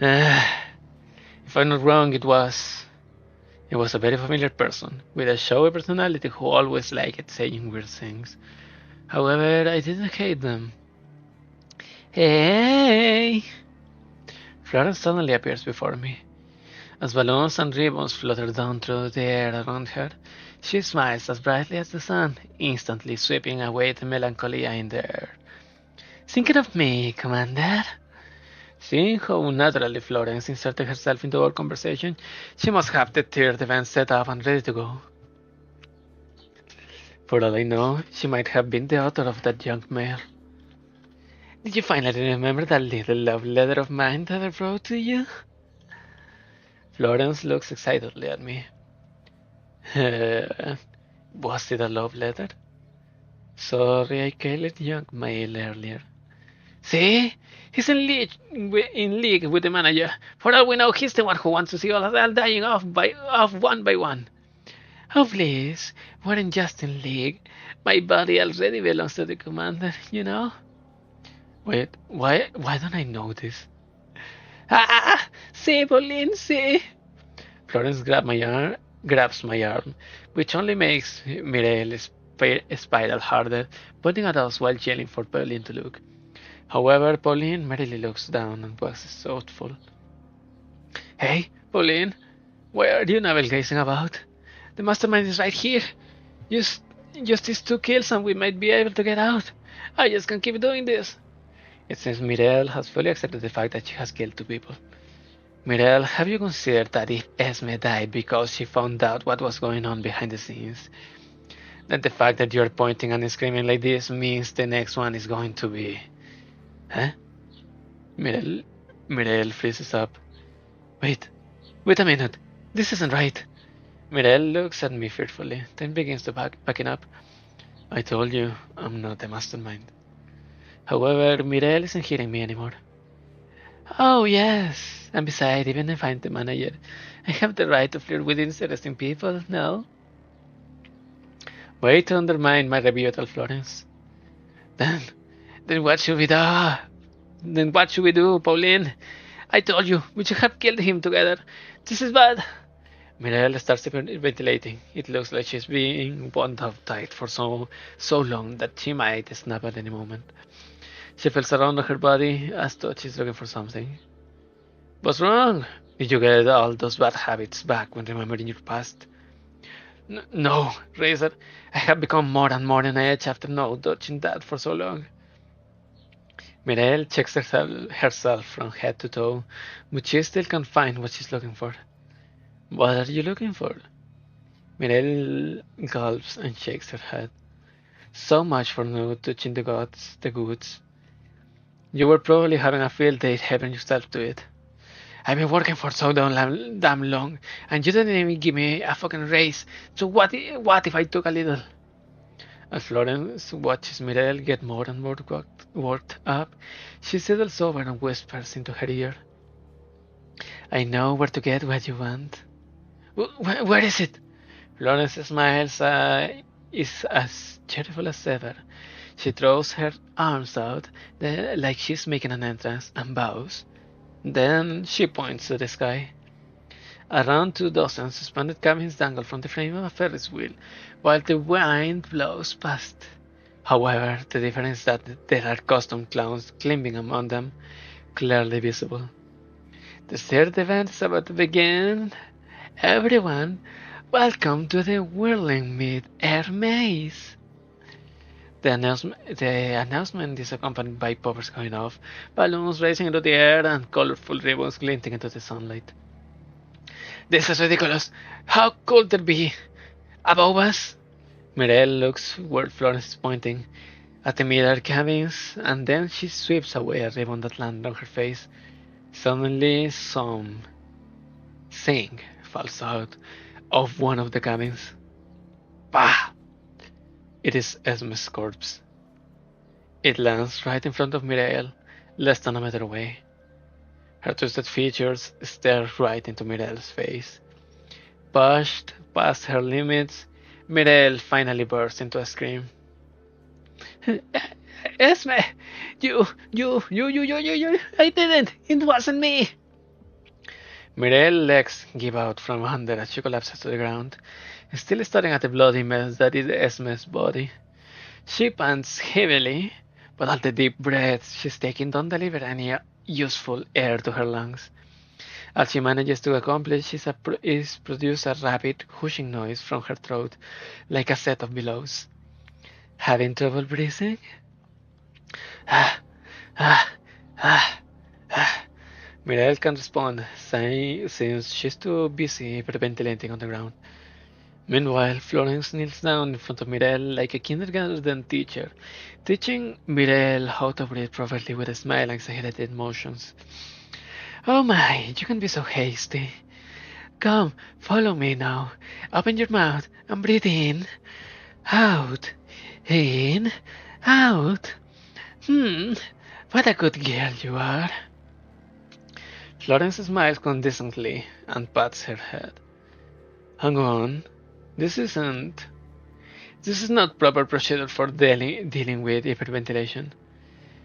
If I'm not wrong, it was a very familiar person with a showy personality who always liked saying weird things. However, I didn't hate them. Hey! Florence suddenly appears before me. As balloons and ribbons flutter down through the air around her, she smiles as brightly as the sun, instantly sweeping away the melancholia in the air. Thinking of me, Commander? Seeing how naturally Florence inserted herself into our conversation, she must have the third event set up and ready to go. For all I know, she might have been the author of that junk mail. Did you finally remember that little love letter of mine that I wrote to you? Florence looks excitedly at me. Was it a love letter? Sorry, I called it junk mail earlier. See? He's in league with the manager. For all we know, he's the one who wants to see all of them dying off one by one. Oh, please. We're in just in league. My body already belongs to the commander, you know? Wait, why don't I know this? Ah! See, Pauline, see! Florence grabs my arm, which only makes Mireille spiral harder, pointing at us while yelling for Pauline to look. However, Pauline merely looks down and waxes thoughtful. Hey, Pauline, what are you navel-gazing about? The mastermind is right here. Just these 2 kills and we might be able to get out. I just can't keep doing this. It seems Mireille has fully accepted the fact that she has killed 2 people. Mireille, have you considered that if Esme died because she found out what was going on behind the scenes, that the fact that you're pointing and screaming like this means the next one is going to be... Huh? Mireille freezes up. Wait a minute. This isn't right. Mireille looks at me fearfully, then begins to backing up. I told you, I'm not the mastermind. However, Mireille isn't hearing me anymore. Oh, yes. And besides, even if I'm the manager, I have the right to flirt with interesting people, no? Wait to undermine my rebuttal, Florence. Then what should we do? Then what should we do, Pauline? I told you, we should have killed him together. This is bad. Mireille starts ventilating. It looks like she's being bound up tight for so long that she might snap at any moment. She feels around her body as though she's looking for something. What's wrong? Did you get all those bad habits back when remembering your past? No, Razor. I have become more and more on edge after not dodging that for so long. Mireille checks herself from head to toe, but she still can't find what she's looking for. What are you looking for? Mireille gulps and shakes her head. So much for not touching the goods. You were probably having a field day helping yourself to it. I've been working for so damn long, and you didn't even give me a fucking raise. So what if I took a little? As Florence watches Mireille get more and more worked up, she settles over and whispers into her ear. I know where to get what you want. Where is it? Florence smiles, is as cheerful as ever. She throws her arms out like she's making an entrance and bows. Then she points to the sky. Around 2 dozen suspended cabins dangle from the frame of a Ferris wheel, while the wind blows past. However, the difference is that there are custom clowns climbing among them, clearly visible. The third event is about to begin. Everyone, welcome to the whirling mid-air maze. The announcement is accompanied by poppers going off, balloons racing into the air, and colorful ribbons glinting into the sunlight. This is ridiculous. How could there be above us? Mireille looks where Florence is pointing, at the mid-air cabins, and then she sweeps away a ribbon that landed on her face. Suddenly, some thing falls out of one of the cabins. Bah! It is Esme's corpse. It lands right in front of Mireille, less than a meter away. Her twisted features stare right into Mireille's face. Pushed past her limits, Mireille finally bursts into a scream. Esme! You, I didn't! It wasn't me! Mireille's legs give out from under as she collapses to the ground, still staring at the bloody mess that is Esme's body. She pants heavily, but all the deep breaths she's taking don't deliver any useful air to her lungs. All she manages to accomplish is produce a rapid whooshing noise from her throat, like a set of bellows. Having trouble breathing? Mireille can't respond, since she's too busy hyperventilating on the ground. Meanwhile, Florence kneels down in front of Mireille like a kindergarten teacher, teaching Mireille how to breathe properly with a smile and exaggerated motions. Oh my, you can be so hasty. Come, follow me now. Open your mouth and breathe in, out, in, out. What a good girl you are. Florence smiles condescendingly and pats her head. Hang on. This is not proper procedure for dealing with hyperventilation.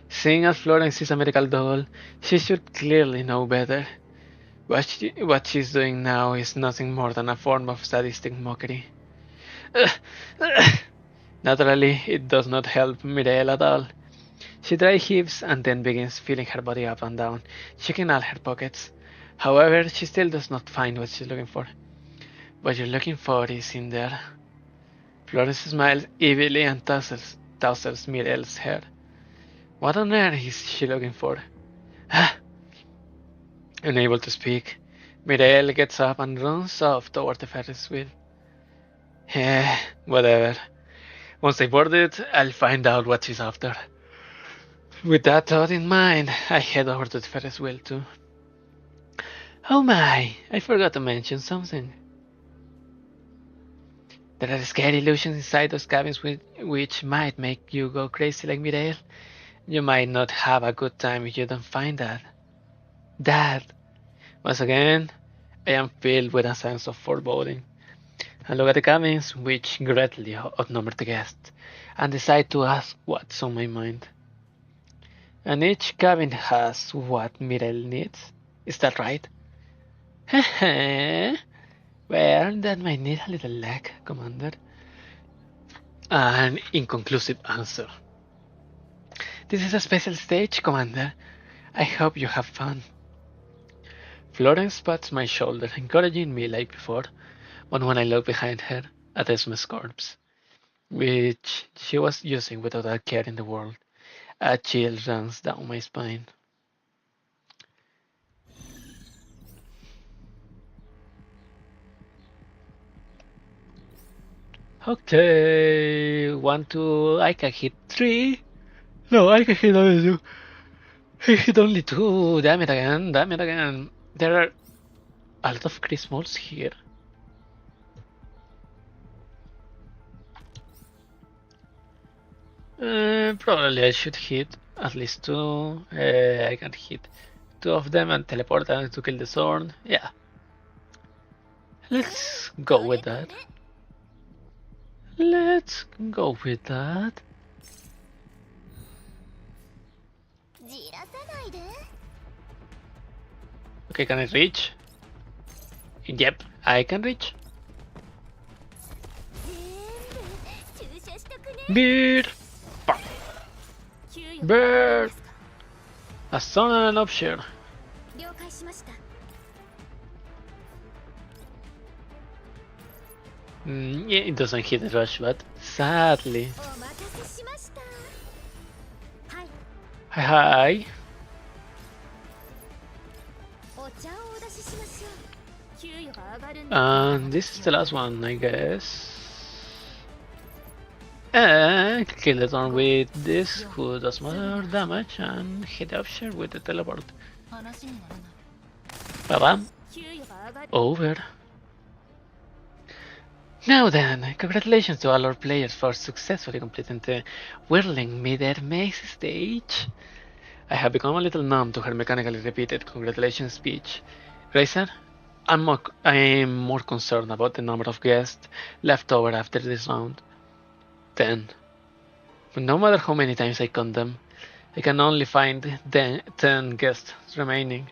Seeing as Florence is a medical doll, she should clearly know better. What she's doing now is nothing more than a form of sadistic mockery. Naturally, it does not help Mireille at all. She dry heaves and then begins feeling her body up and down, checking all her pockets. However, she still does not find what she's looking for. What you're looking for is in there. Florence smiles evilly and tousles Mireille's hair. What on earth is she looking for? Unable to speak, Mireille gets up and runs off toward the Ferris wheel. Whatever. Once I board it, I'll find out what she's after. With that thought in mind, I head over to the Ferris wheel too. Oh my, I forgot to mention something. There are scary illusions inside those cabins which might make you go crazy like Mireille. You might not have a good time if you don't find that. Once again, I am filled with a sense of foreboding. I look at the cabins, which greatly outnumber the guests, and decide to ask what's on my mind. And each cabin has what Mireille needs. Is that right? Well, that might need a little luck, Commander. An inconclusive answer. This is a special stage, Commander. I hope you have fun. Florence pats my shoulder, encouraging me like before, but when I look behind her at Esme's corpse, which she was using without a care in the world, a chill runs down my spine. Okay, 1, 2, I can hit 3. No, I can hit only 2. I hit only 2. Damn it again, damn it again. There are a lot of Chris Moles here. Probably I should hit at least 2. I can hit 2 of them and teleport them to kill the Zorn. Yeah. Let's go with that. Let's go with that. Okay, can I reach? Yep, I can reach. Beard! Bird! A son and an upshare. Yeah, it doesn't hit the rush, but sadly. Hi. And this is the last one, I guess. And kill the Zorn with this, who does more damage, and hit the upshare with the teleport. Bam. Over. Now then, congratulations to all our players for successfully completing the Whirling Mid-Air Maze stage. I have become a little numb to her mechanically repeated congratulations speech. Racer, I'm more concerned about the number of guests left over after this round. 10. But no matter how many times I count them, I can only find 10 guests remaining.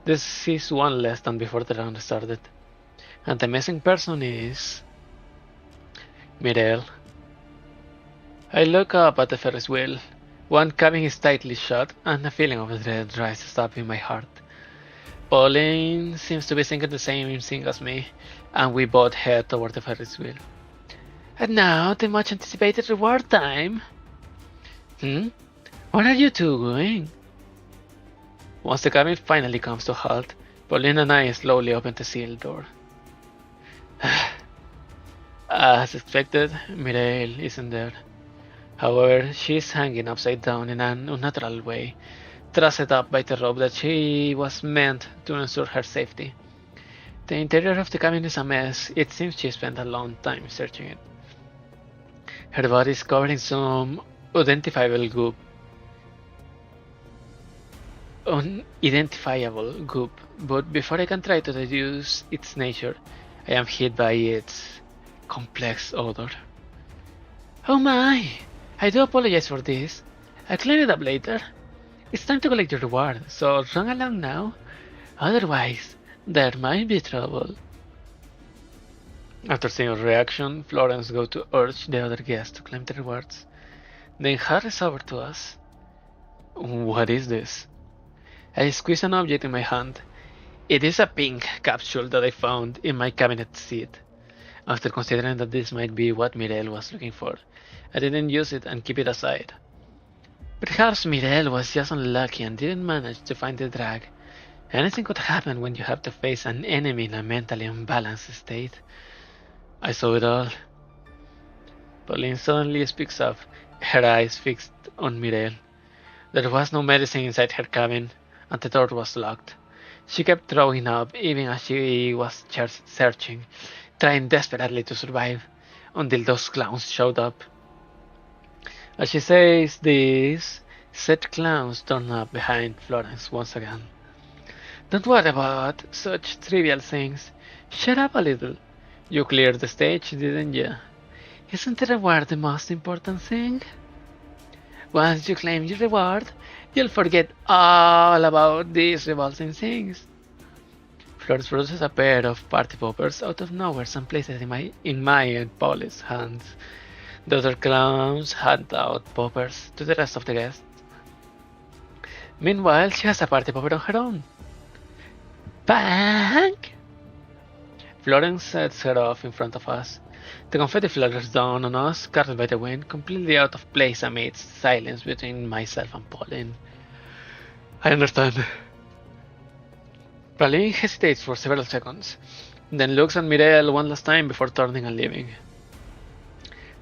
This is one less than before the round started. And the missing person is... Mireille. I look up at the Ferris wheel. One cabin is tightly shut, and a feeling of dread rises up in my heart. Pauline seems to be thinking the same thing as me, and we both head toward the Ferris wheel. And now, the much anticipated reward time! Where are you two going? Once the cabin finally comes to a halt, Pauline and I slowly open the sealed door. As expected, Mireille isn't there. However, she is hanging upside down in an unnatural way, trussed up by the rope that she was meant to ensure her safety. The interior of the cabin is a mess. It seems she spent a long time searching it. Her body is covered in some unidentifiable goop, but before I can try to deduce its nature, I am hit by its complex odor. Oh my! I do apologize for this. I'll clean it up later. It's time to collect your reward, so run along now. Otherwise, there might be trouble. After seeing our reaction, Florence goes to urge the other guests to claim the rewards. Then hurries over to us. What is this? I squeeze an object in my hand. It is a pink capsule that I found in my cabinet seat. After considering that this might be what Mireille was looking for, I didn't use it and keep it aside. Perhaps Mireille was just unlucky and didn't manage to find the drag. Anything could happen when you have to face an enemy in a mentally unbalanced state. I saw it all. Pauline suddenly speaks up, her eyes fixed on Mireille. There was no medicine inside her cabin, and the door was locked. She kept throwing up even as she was searching, trying desperately to survive, until those clowns showed up. As she says this, said clowns turn up behind Florence once again. Don't worry about such trivial things. Shut up a little. You cleared the stage, didn't you? Isn't the reward the most important thing? Once you claim your reward, you'll forget all about these revolting things. Florence produces a pair of party poppers out of nowhere and places it in my and Paul's hands. The other clowns hand out poppers to the rest of the guests. Meanwhile, she has a party popper on her own. Bang! Florence sets her off in front of us. The confetti flutters down on us, carried by the wind, completely out of place amidst silence between myself and Pauline. I understand. Pauline hesitates for several seconds, then looks at Mireille one last time before turning and leaving.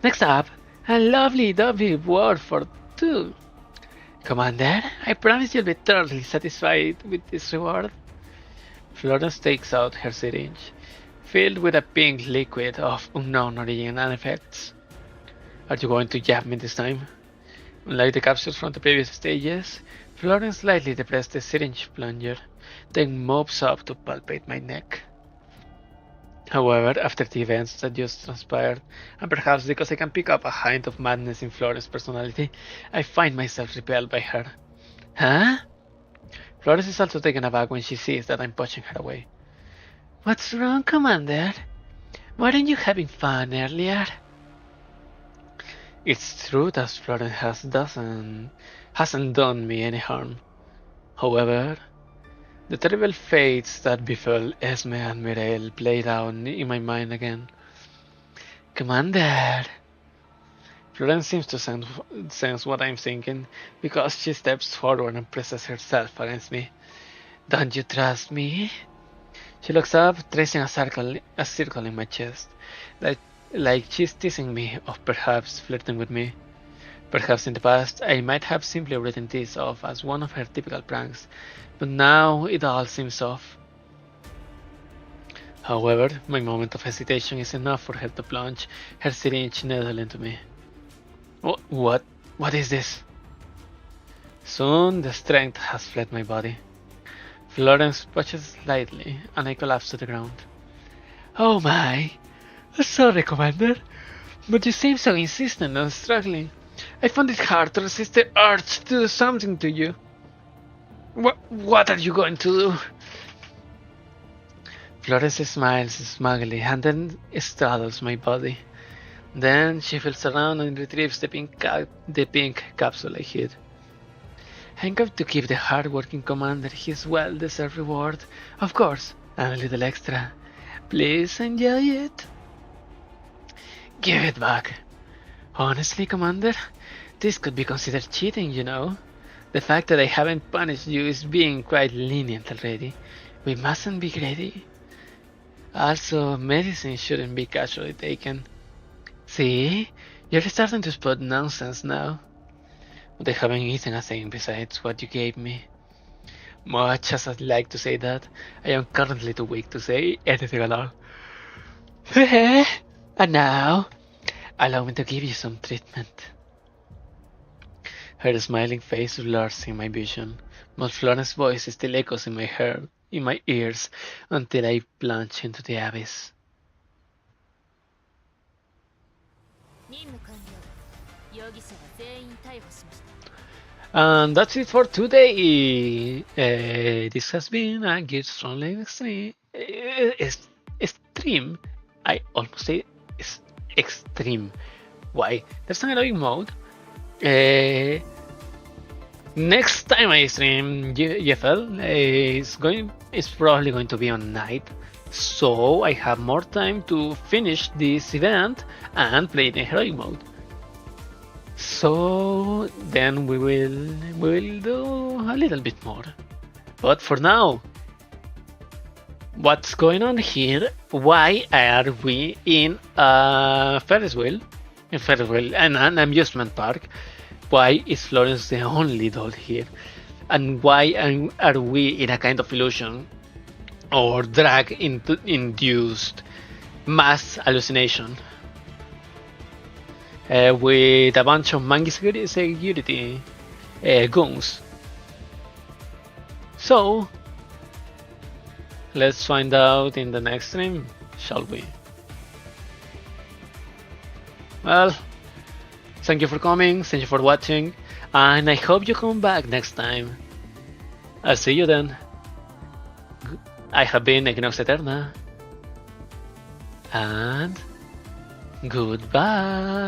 Next up, a lovely reward for two. Commander, I promise you'll be thoroughly satisfied with this reward. Florence takes out her syringe, filled with a pink liquid of unknown origin and effects. Are you going to jab me this time? Unlike the capsules from the previous stages, Florence slightly depressed the syringe plunger, then moves up to palpate my neck. However, after the events that just transpired, and perhaps because I can pick up a hint of madness in Florence's personality, I find myself repelled by her. Huh? Florence is also taken aback when she sees that I'm pushing her away. What's wrong, Commander? Weren't you having fun earlier? It's true that Florence hasn't done me any harm. However, the terrible fates that befell Esme and Mireille played out in my mind again. Commander! Florence seems to sense what I'm thinking, because she steps forward and presses herself against me. Don't you trust me? She looks up, tracing a circle in my chest, like she's teasing me or perhaps flirting with me. Perhaps in the past I might have simply written this off as one of her typical pranks, but now it all seems off. However, my moment of hesitation is enough for her to plunge her syringe needle into me. What is this? Soon the strength has fled my body. Florence pushes slightly and I collapse to the ground. Oh my! Sorry, Commander, but you seem so insistent and struggling. I found it hard to resist the urge to do something to you. What are you going to do? Florence smiles smugly and then straddles my body. Then she feels around and retrieves the pink capsule I hid. I'm going to give the hard-working commander his well-deserved reward, of course, and a little extra. Please enjoy it. Give it back. Honestly, Commander, this could be considered cheating, you know. The fact that I haven't punished you is being quite lenient already. We mustn't be greedy. Also, medicine shouldn't be casually taken. See? You're starting to spot nonsense now. But I haven't eaten a thing besides what you gave me. Much as I'd like to say that, I am currently too weak to say anything at all. And now, allow me to give you some treatment. Her smiling face blurs in my vision, but Florence's voice still echoes in my ears until I plunge into the abyss. And that's it for today. This has been a Gears Frontline stream. I almost say extreme. Why? There's an annoying mode. Next time I stream GFL is probably going to be on night, so I have more time to finish this event and play the heroic mode. So then we will do a little bit more. But for now, what's going on here? Why are we in a Ferris wheel? And an amusement park? Why is Florence the only doll here? And why are we in a kind of illusion or drag-induced mass hallucination? With a bunch of monkey security goons. So, let's find out in the next stream, shall we? Well, thank you for coming, thank you for watching, and I hope you come back next time. I'll see you then. I have been Equinox Eterna, and goodbye.